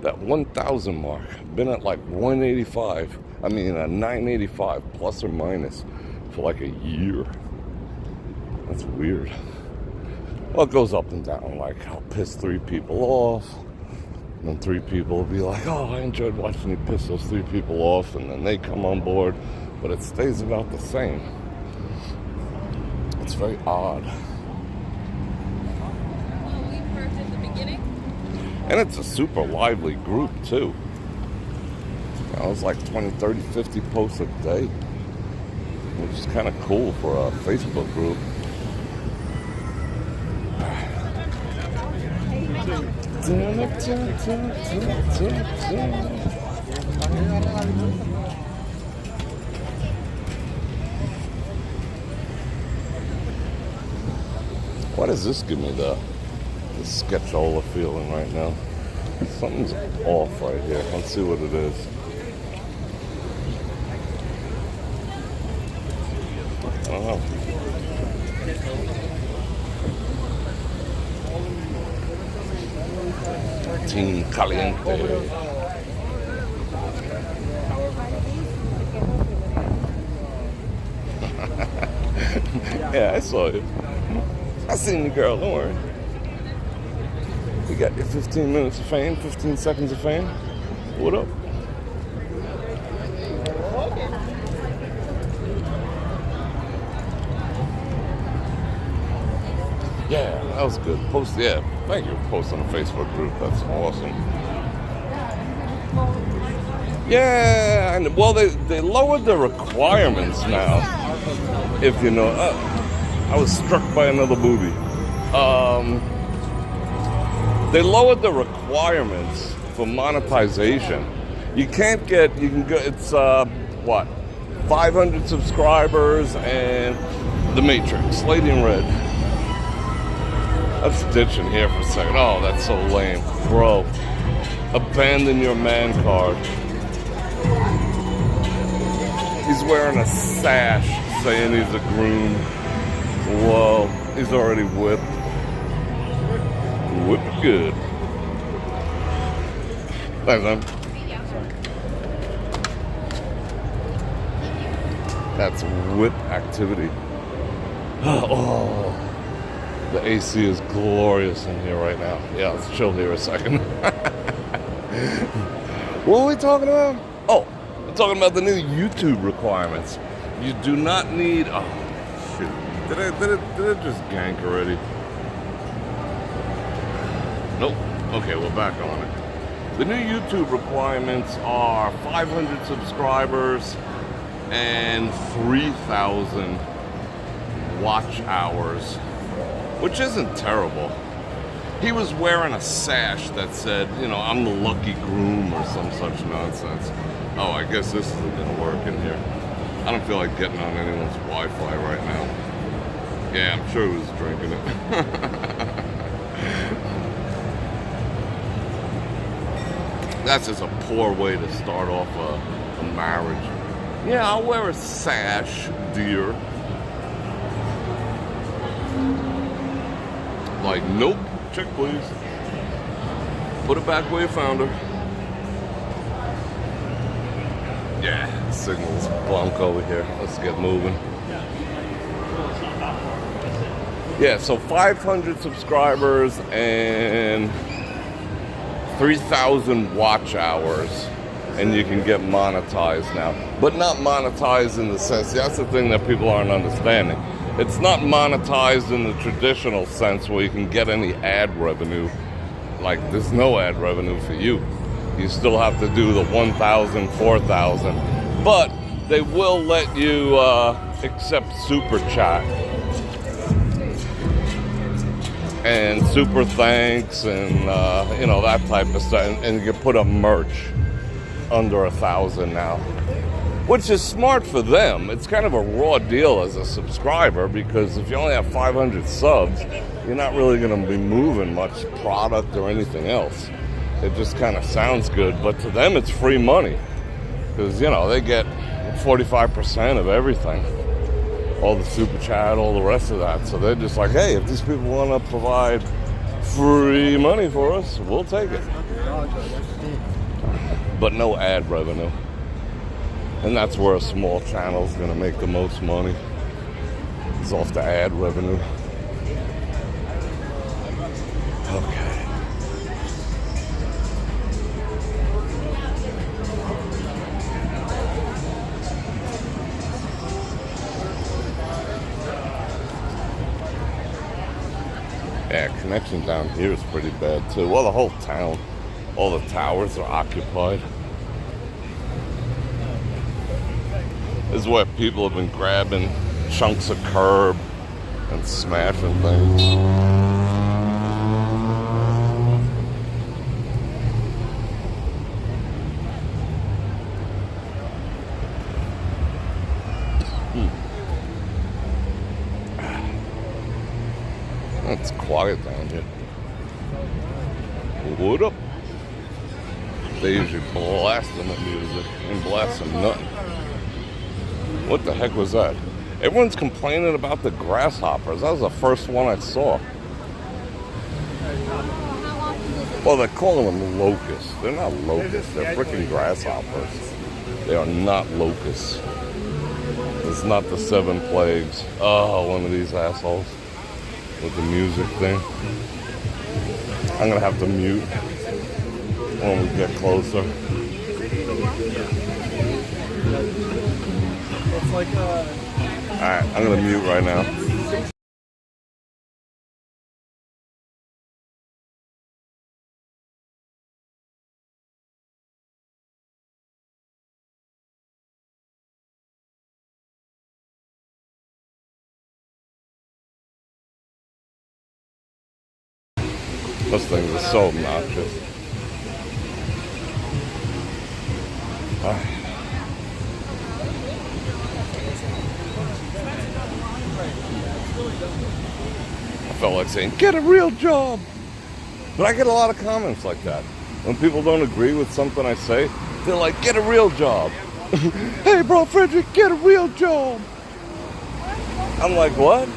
that 1,000 mark. Been at like 185, 985 plus or minus for like a year. That's weird. Well, it goes up and down. Like, I'll piss 3 people off. And then 3 people will be like, oh, I enjoyed watching you piss those 3 people off. And then they come on board. But it stays about the same. It's very odd. Well, we first at the beginning. And it's a super lively group, too. You know, it's like 20, 30, 50 posts a day. Which is kind of cool for a Facebook group. Why does this give me the sketchola feeling right now? Something's off right here. Let's see what it is. I don't know. Team Caliente. Yeah, I saw you. I seen you, girl. Don't worry. You got your 15 minutes of fame, 15 seconds of fame. What up? Yeah, that was good. Post, yeah. Thank you for posting on the Facebook group. That's awesome. Yeah, and well, they lowered the requirements now. If you know, I was struck by another movie. They lowered the requirements for monetization. You can't get. You can go. It's what, 500 subscribers and The Matrix, Lady in Red. Let's ditch in here for a second. Oh, that's so lame. Bro, abandon your man card. He's wearing a sash saying he's a groom. Whoa, he's already whipped. Whipped good. Thanks, man. That's whip activity. Oh, the AC is glorious in here right now. Yeah, let's chill here a second. What are we talking about? Oh, we're talking about the new YouTube requirements. You do not need. Oh, shoot. Did it just gank already? Nope. Okay, we're back on it. The new YouTube requirements are 500 subscribers and 3,000 watch hours, which isn't terrible. He was wearing a sash that said, you know, I'm the lucky groom or some such nonsense. Oh, I guess this isn't gonna work in here. I don't feel like getting on anyone's Wi-Fi right now. Yeah, I'm sure he was drinking it. That's just a poor way to start off a marriage. Yeah, I'll wear a sash, dear. Like, nope. Check, please. Put it back where you found her. Yeah, signal's blank over here. Let's get moving. Yeah, so 500 subscribers and 3,000 watch hours, and you can get monetized now. But not monetized in the sense, that's the thing that people aren't understanding. It's not monetized in the traditional sense where you can get any ad revenue. Like, there's no ad revenue for you. You still have to do the 1,000, 4,000. But they will let you accept super chat and super thanks and you know, that type of stuff, and you can put a merch under 1,000 now, which is smart for them. It's kind of a raw deal as a subscriber, because if you only have 500 subs, you're not really going to be moving much product or anything else. It just kind of sounds good, but to them it's free money, because, you know, they get 45% of everything. All the super chat, all the rest of that. So they're just like, hey, if these people want to provide free money for us, we'll take it. But no ad revenue. And that's where a small channel is going to make the most money. It's off the ad revenue. Okay. Yeah, connection down here is pretty bad too. Well, the whole town, all the towers are occupied. This is where people have been grabbing chunks of curb and smashing things. It's quiet down here. What up? They usually blast them with music and blast them nothing. What the heck was that? Everyone's complaining about the grasshoppers. That was the first one I saw. Well, they're calling them locusts. They're not locusts. They're freaking grasshoppers. They are not locusts. It's not the 7 plagues. Oh, one of these assholes. With the music thing. I'm gonna have to mute when we get closer. It's like Alright, I'm gonna mute right now. Those things are so obnoxious. I felt like saying, get a real job. But I get a lot of comments like that. When people don't agree with something I say, they're like, get a real job. Hey, Bror Fredrik, get a real job. I'm like, what?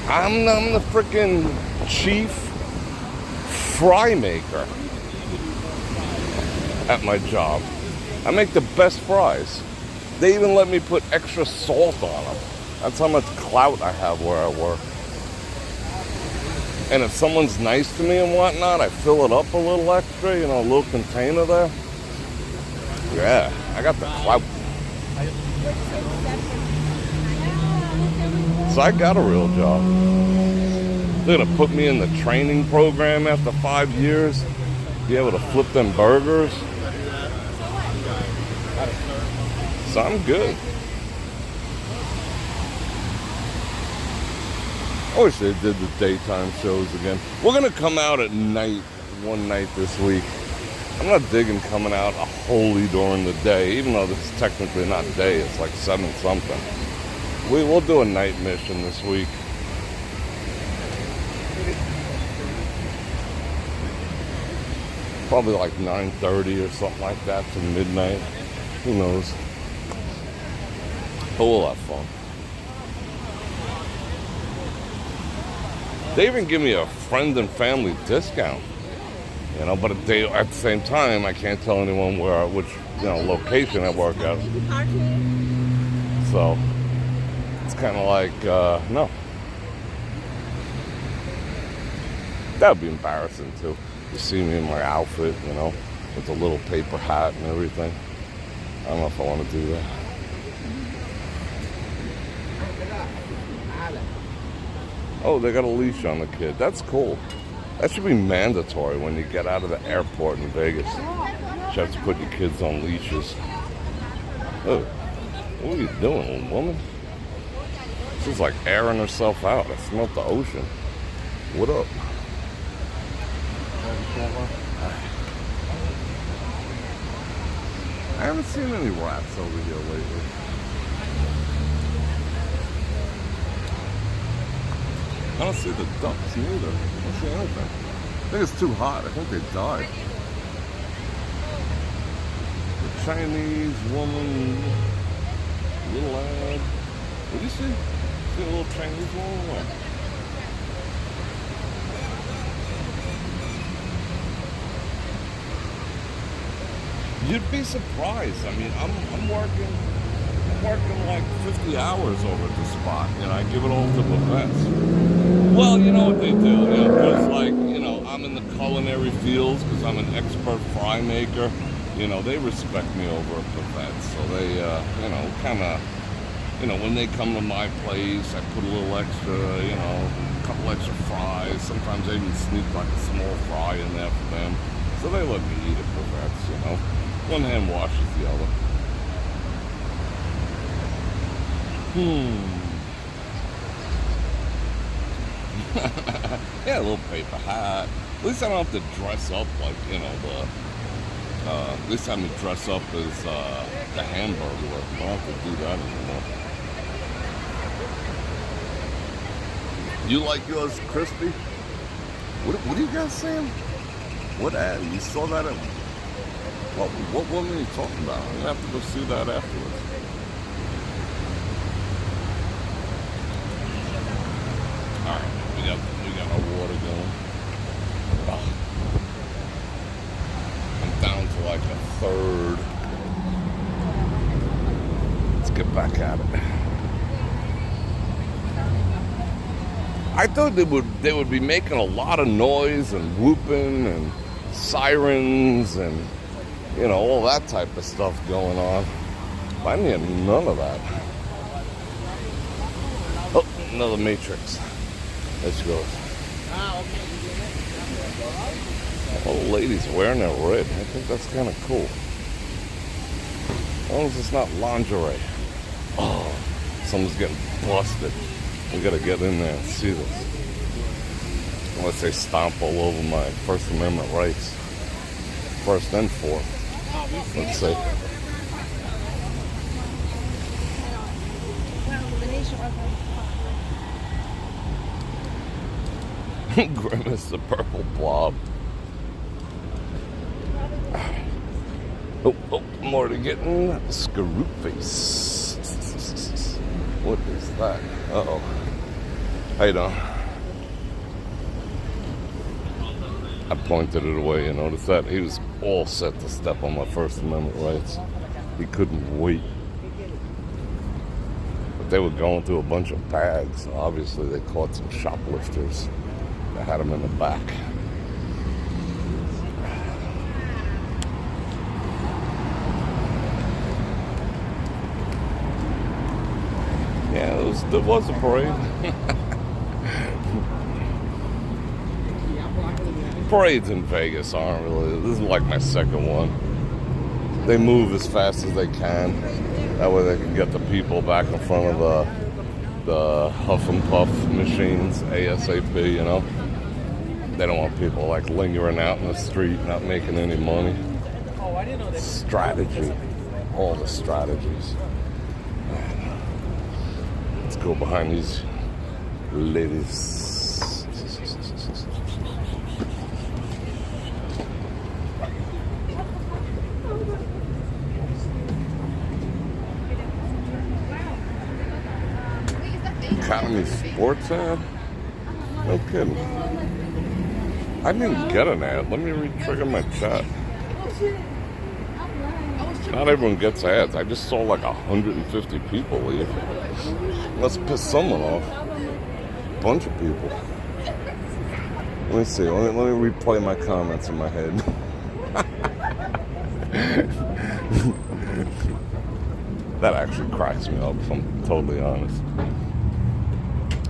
I'm the freaking chief fry maker at my job. I make the best fries. They even let me put extra salt on them. That's how much clout I have where I work. And if someone's nice to me and whatnot, I fill it up a little extra, you know, a little container there. Yeah, I got the clout. So I got a real job. They're gonna put me in the training program after 5 years. Be able to flip them burgers. So I'm good. I wish they did the daytime shows again. We're gonna come out at night, one night this week. I'm not digging coming out wholly during the day, even though this is technically not day, it's like 7 something. We'll do a night mission this week. Probably like 9:30 or something like that to midnight. Who knows? But we'll have fun. They even give me a friend and family discount. You know, but at the same time, I can't tell anyone which location I work at. So it's kind of like, no. That would be embarrassing too. You see me in my outfit, you know, with the little paper hat and everything. I don't know if I want to do that. Oh, they got a leash on the kid. That's cool. That should be mandatory when you get out of the airport in Vegas. You have to put your kids on leashes. Oh, what are you doing, little woman? She's like airing herself out. I smelled the ocean. What up? I haven't seen any rats over here lately. I don't see the ducks neither. I don't see anything. I think it's too hot. I think they died. The Chinese woman, little lad. What do you see? See a little Chinese woman? What? You'd be surprised. I mean, I'm working like 50 hours over at the spot. You know, I give it all to the vets. Well, you know what they do, you know, because like, you know, I'm in the culinary fields because I'm an expert fry maker. You know, they respect me over at the vets. So they, you know, kind of, you know, when they come to my place, I put a little extra, you know, a couple extra fries. Sometimes I even sneak like a small fry in there for them. So they let me eat at the vets, you know. One hand washes the other. Yeah, a little paper hat. At least I don't have to dress up like, you know, at least I have to dress up as the hamburger. I don't have to do that anymore. You like yours crispy? What are you guys saying? What ad? You saw that at... What woman are you talking about? I'm gonna have to go see that afterwards. Alright, we got our water going. Oh. I'm down to like a third. Let's get back at it. I thought they would be making a lot of noise and whooping and sirens and, you know, all that type of stuff going on. But I didn't hear none of that. Oh, another Matrix. There she goes. All the ladies wearing that red. I think that's kind of cool. As long as it's not lingerie. Oh, someone's getting busted. We gotta get in there and see this. Unless they stomp all over my First Amendment rights. First and fourth. Let's see. Grimace the purple blob. Oh, I'm already getting screw face. What is that? Uh-oh. How you doing? I pointed it away, you notice that? He was all set to step on my First Amendment rights. He couldn't wait. But they were going through a bunch of bags. Obviously, they caught some shoplifters. They had them in the back. Yeah, there was a parade. Parades in Vegas aren't really. This is like my second one. They move as fast as they can. That way they can get the people back in front of the huff and puff machines ASAP, you know. They don't want people like lingering out in the street, not making any money. Strategy. All the strategies. Let's go behind these ladies. Economy sports ad? No kidding. I didn't even get an ad. Let me re-trigger my chat. Not everyone gets ads. I just saw like 150 people leave. Must piss someone off. Bunch of people. Let me see. Let me replay my comments in my head. That actually cracks me up, if I'm totally honest.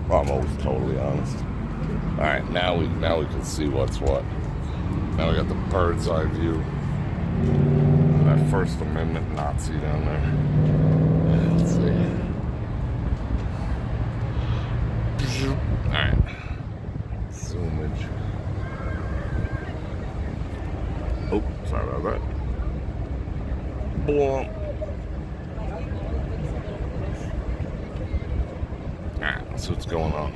Well, I'm always totally honest. All right, now we can see what's what. Now we got the bird's eye view. That First Amendment Nazi down there. Yeah, let's see. All right. Zoomage. Oh, sorry about that. Boom. Alright, that's what's going on.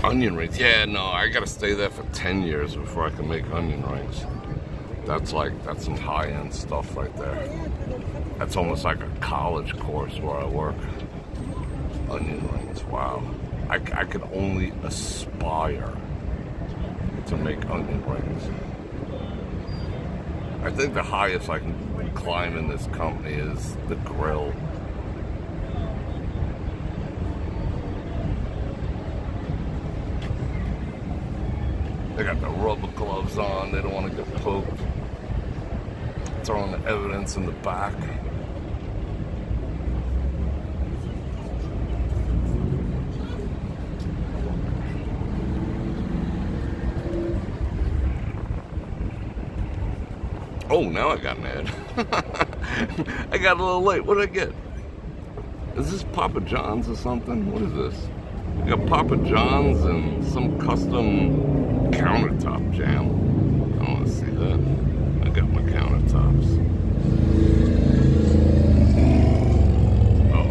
Onion rings. Yeah, no, I gotta stay there for 10 years before I can make onion rings. That's some high-end stuff right there. That's almost like a college course where I work. Onion rings, wow. I could only aspire to make onion rings. I think the highest I can climb in this company is the grill. They got the rubber gloves on. They don't want to get poked. Throwing the evidence in the back. Oh, now I got mad. I got a little late. What did I get? Is this Papa John's or something? What is this? We got Papa John's and some custom countertop jam. I don't want to see that. I got my countertops. Oh,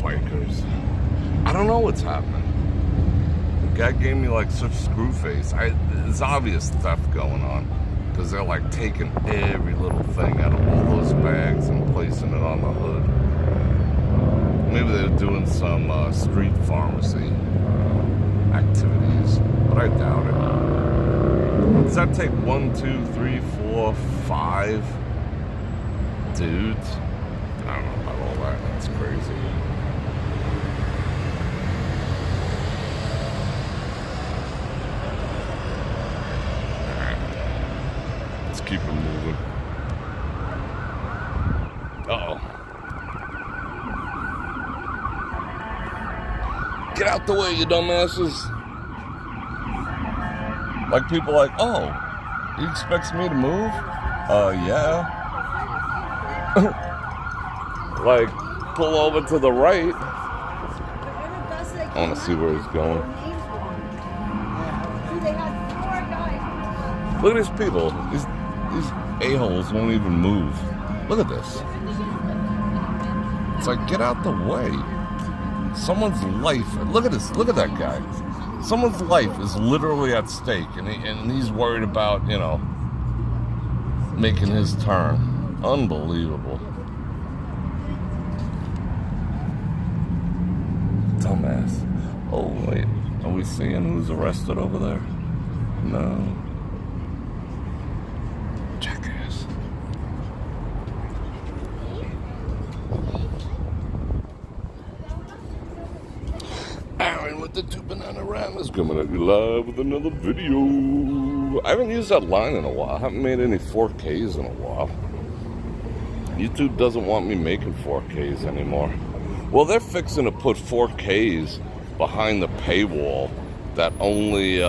bikers. I don't know what's happening. The guy gave me like such screw face. There's obvious theft going on. Because they're like taking every little thing out of all those bags and placing it on the hood. Maybe they're doing some street pharmacy activities, but I doubt it. Does that take 1, 2, 3, 4, 5 dudes? I don't know about all that. That's crazy. Keep it moving. Uh-oh. Get out the way, you dumbasses. Like people like, oh, he expects me to move? Yeah. Like, pull over to the right. I want to see where he's going. Look at these people. These a-holes won't even move. Look at this. It's like, get out the way. Someone's life. Look at this. Look at that guy. Someone's life is literally at stake, and he's worried about, you know, making his turn. Unbelievable. Dumbass. Oh, wait. Are we seeing who's arrested over there? No. Jackass. Aaron with the 2 banana rammers coming at you live with another video. I haven't used that line in a while. I haven't made any 4Ks in a while. YouTube doesn't want me making 4Ks anymore. Well, they're fixing to put 4Ks behind the paywall that only,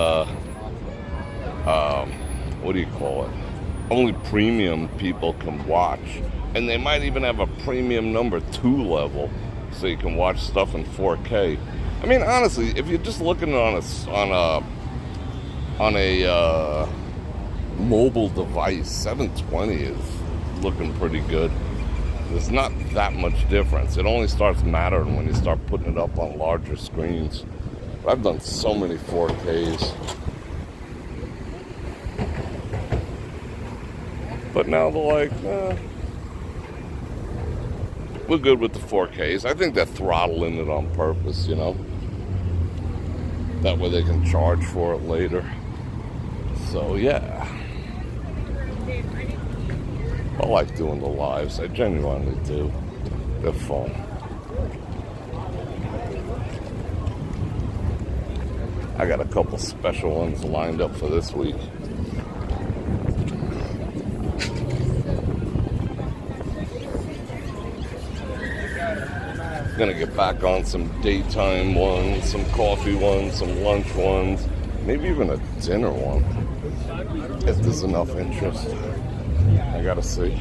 what do you call it? Only premium people can watch. And they might even have a premium number 2 level so you can watch stuff in 4K. I mean, honestly, if you're just looking on a mobile device, 720 is looking pretty good. There's not that much difference. It only starts mattering when you start putting it up on larger screens. But I've done so many 4Ks. But now they're like, we're good with the 4Ks. I think they're throttling it on purpose, you know. That way they can charge for it later. So, yeah. I like doing the lives. I genuinely do. They're fun. I got a couple special ones lined up for this week. Gonna get back on some daytime ones, some coffee ones, some lunch ones, maybe even a dinner one, if there's enough interest. I gotta see.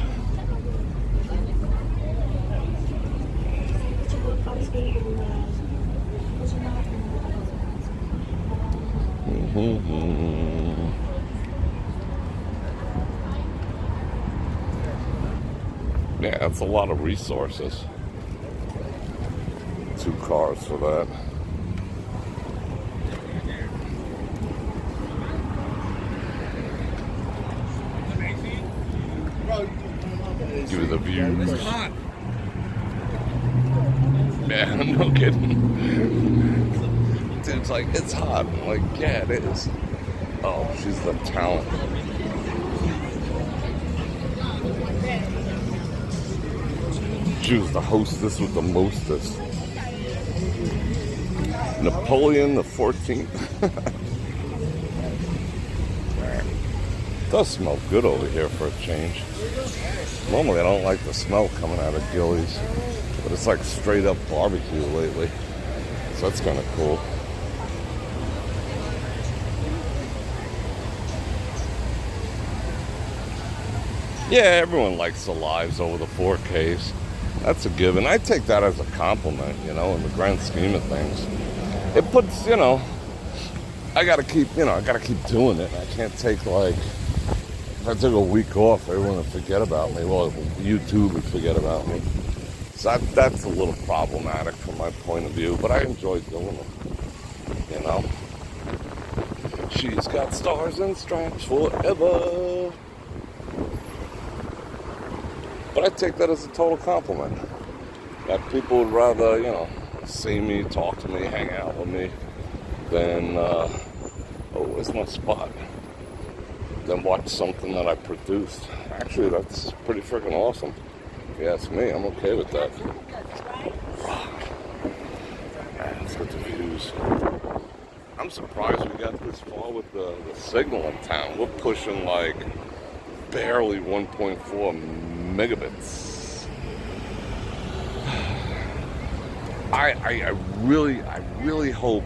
Yeah, that's a lot of resources. 2 cars for that. Give you the views. It's hot. Yeah, no kidding. Dude's like, it's hot. I'm like, yeah, it is. Oh, she's the talent. She was the hostess with the mostest. Napoleon the 14th. Does smell good over here for a change. Normally I don't like the smell coming out of Gillies, but it's like straight up barbecue lately. So that's kind of cool. Yeah, everyone likes the lives over the 4Ks. That's a given. I take that as a compliment, you know, in the grand scheme of things. It puts, you know, I gotta keep doing it. I can't take, like, if I took a week off, everyone would forget about me. Well, YouTube would forget about me. So that's a little problematic from my point of view, but I enjoy doing it, you know. She's got stars and stripes forever. But I take that as a total compliment. That people would rather, you know, see me, talk to me, hang out with me, than, oh, where's my spot? Than watch something that I produced. Actually, that's pretty freaking awesome. If you ask me, I'm okay with that. Man, let's get the views. I'm surprised we got this far with the signal in town. We're pushing like barely 1.4 megabits. I really hope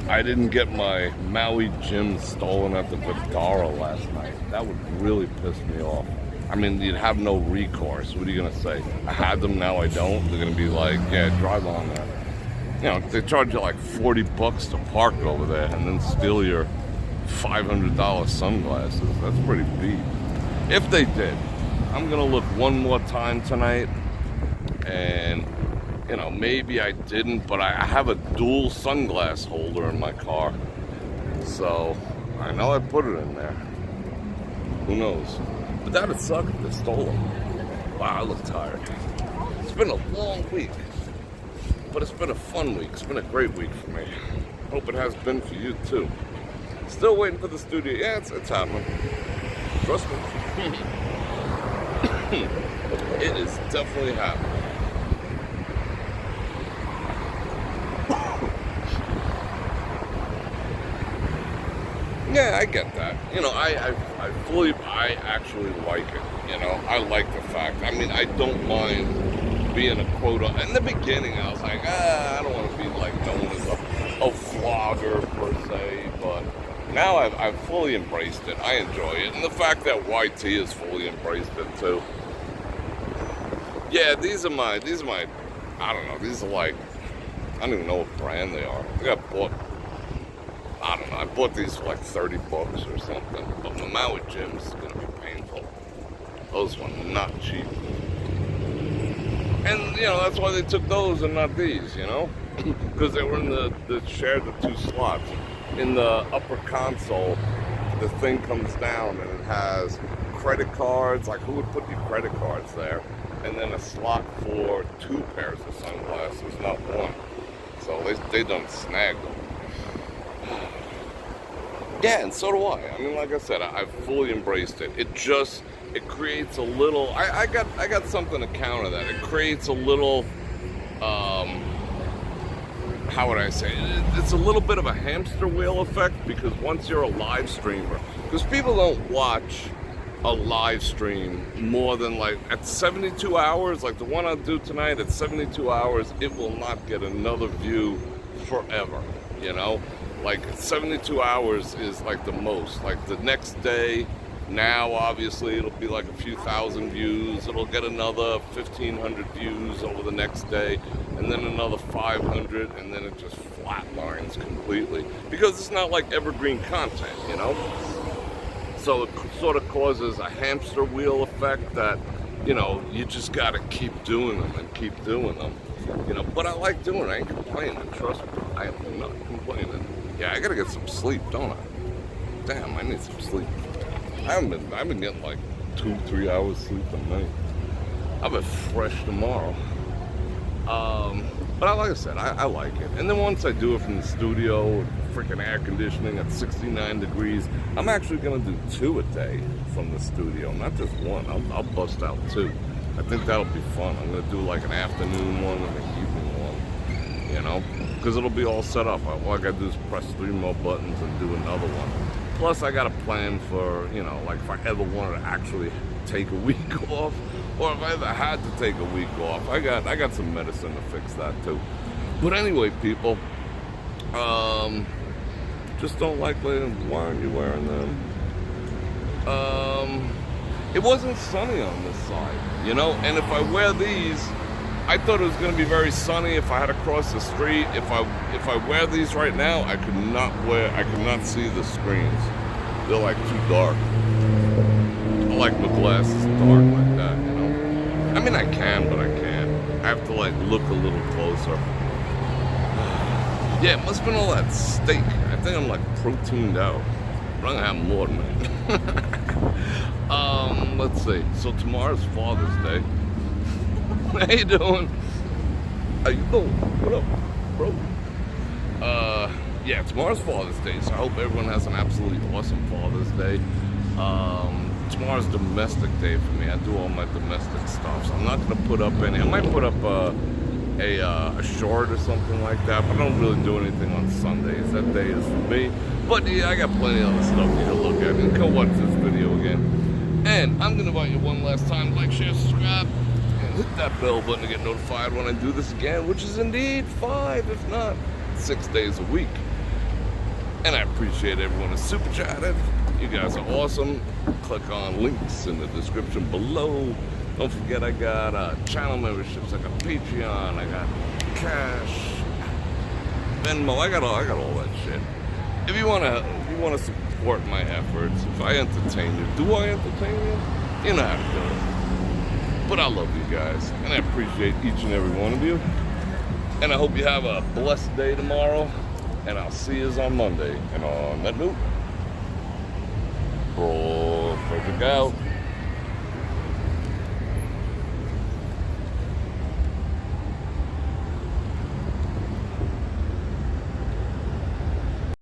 I didn't get my Maui gym stolen at the Vidara last night. That would really piss me off. I mean, you'd have no recourse. What are you going to say? I had them, now I don't? They're going to be like, yeah, drive on that. You know, they charge you like $40 to park over there and then steal your $500 sunglasses. That's pretty deep. If they did, I'm going to look one more time tonight and, you know, maybe I didn't, but I have a dual sunglass holder in my car. So I know I put it in there. Who knows? But that'd suck if they stole them. Wow, I look tired. It's been a long week. But it's been a fun week. It's been a great week for me. Hope it has been for you too. Still waiting for the studio. Yeah, it's happening. Trust me. It is definitely happening. Yeah, I get that. You know, I actually like it. You know, I like the fact. I mean, I don't mind being a quota. In the beginning, I was like, I don't want to be like known as a vlogger per se, but now I've fully embraced it. I enjoy it, and the fact that YT has fully embraced it too. Yeah, these are my. I don't know. These are like, I don't even know what brand they are. I think I bought. I don't know, I bought these for like $30 or something, but the Maui Gym's is gonna be painful. Those ones are not cheap. And, you know, that's why they took those and not these, you know? Because they were in the shared the 2 slots. In the upper console, the thing comes down and it has credit cards, like who would put your credit cards there? And then a slot for 2 pairs of sunglasses, not 1. So they done snagged them. Yeah, and so do I. I mean, like I said, I've fully embraced it. It creates a little. I got something to counter that. It creates a little. How would I say it? It's a little bit of a hamster wheel effect because once you're a live streamer, because people don't watch a live stream more than like at 72 hours, like the one I'll do tonight at 72 hours, it will not get another view forever. You know. Like 72 hours is like the most. Like the next day, now obviously it'll be like a few thousand views. It'll get another 1,500 views over the next day, and then another 500, and then it just flatlines completely because it's not like evergreen content, you know. So it sort of causes a hamster wheel effect that, you know, you just got to keep doing them and keep doing them, you know. But I like doing it. I ain't complaining. Trust me, I am not complaining. Yeah, I gotta get some sleep, don't I? Damn, I need some sleep. I've been getting like 2-3 hours sleep a night. I'll be fresh tomorrow. But like I said, I like it. And then once I do it from the studio, freaking air conditioning at 69 degrees, I'm actually gonna do 2 a day from the studio, not just 1. I'll bust out 2. I think that'll be fun. I'm gonna do like an afternoon one and an evening one, you know? Because it'll be all set up. All I gotta do is press 3 more buttons and do another one. Plus, I got a plan for, you know, like if I ever wanted to actually take a week off, or if I ever had to take a week off, I got some medicine to fix that too. But anyway, people, just don't like why aren't you wearing them? It wasn't sunny on this side, you know, and if I wear these, I thought it was going to be very sunny if I had to cross the street. If I wear these right now, I could not see the screens. They're like too dark. I like my glasses dark like that, you know? I mean, I can, but I can't. I have to like look a little closer. Yeah, it must have been all that steak. I think I'm like proteined out. I'm gonna have more than that. Let's see. So tomorrow's Father's Day. How you doing? How you doing? What up, bro? Yeah, tomorrow's Father's Day, so I hope everyone has an absolutely awesome Father's Day. Tomorrow's domestic day for me. I do all my domestic stuff, so I'm not gonna put up any. I might put up a short or something like that, but I don't really do anything on Sundays. That day is for me. But yeah, I got plenty of other stuff you can look at. And come watch this video again. And I'm gonna invite you one last time, like, share, subscribe. Hit that bell button to get notified when I do this again, which is indeed 5, if not 6 days a week. And I appreciate everyone who's super chatted. You guys are awesome. Click on links in the description below. Don't forget I got channel memberships, I got Patreon, I got Cash, Venmo, I got all that shit. If you wanna support my efforts, if I entertain you, do I entertain you? You know how to do it. But I love you guys, and I appreciate each and every one of you. And I hope you have a blessed day tomorrow, and I'll see you on Monday. And on that note, Bror Fredrik. Fredrik out.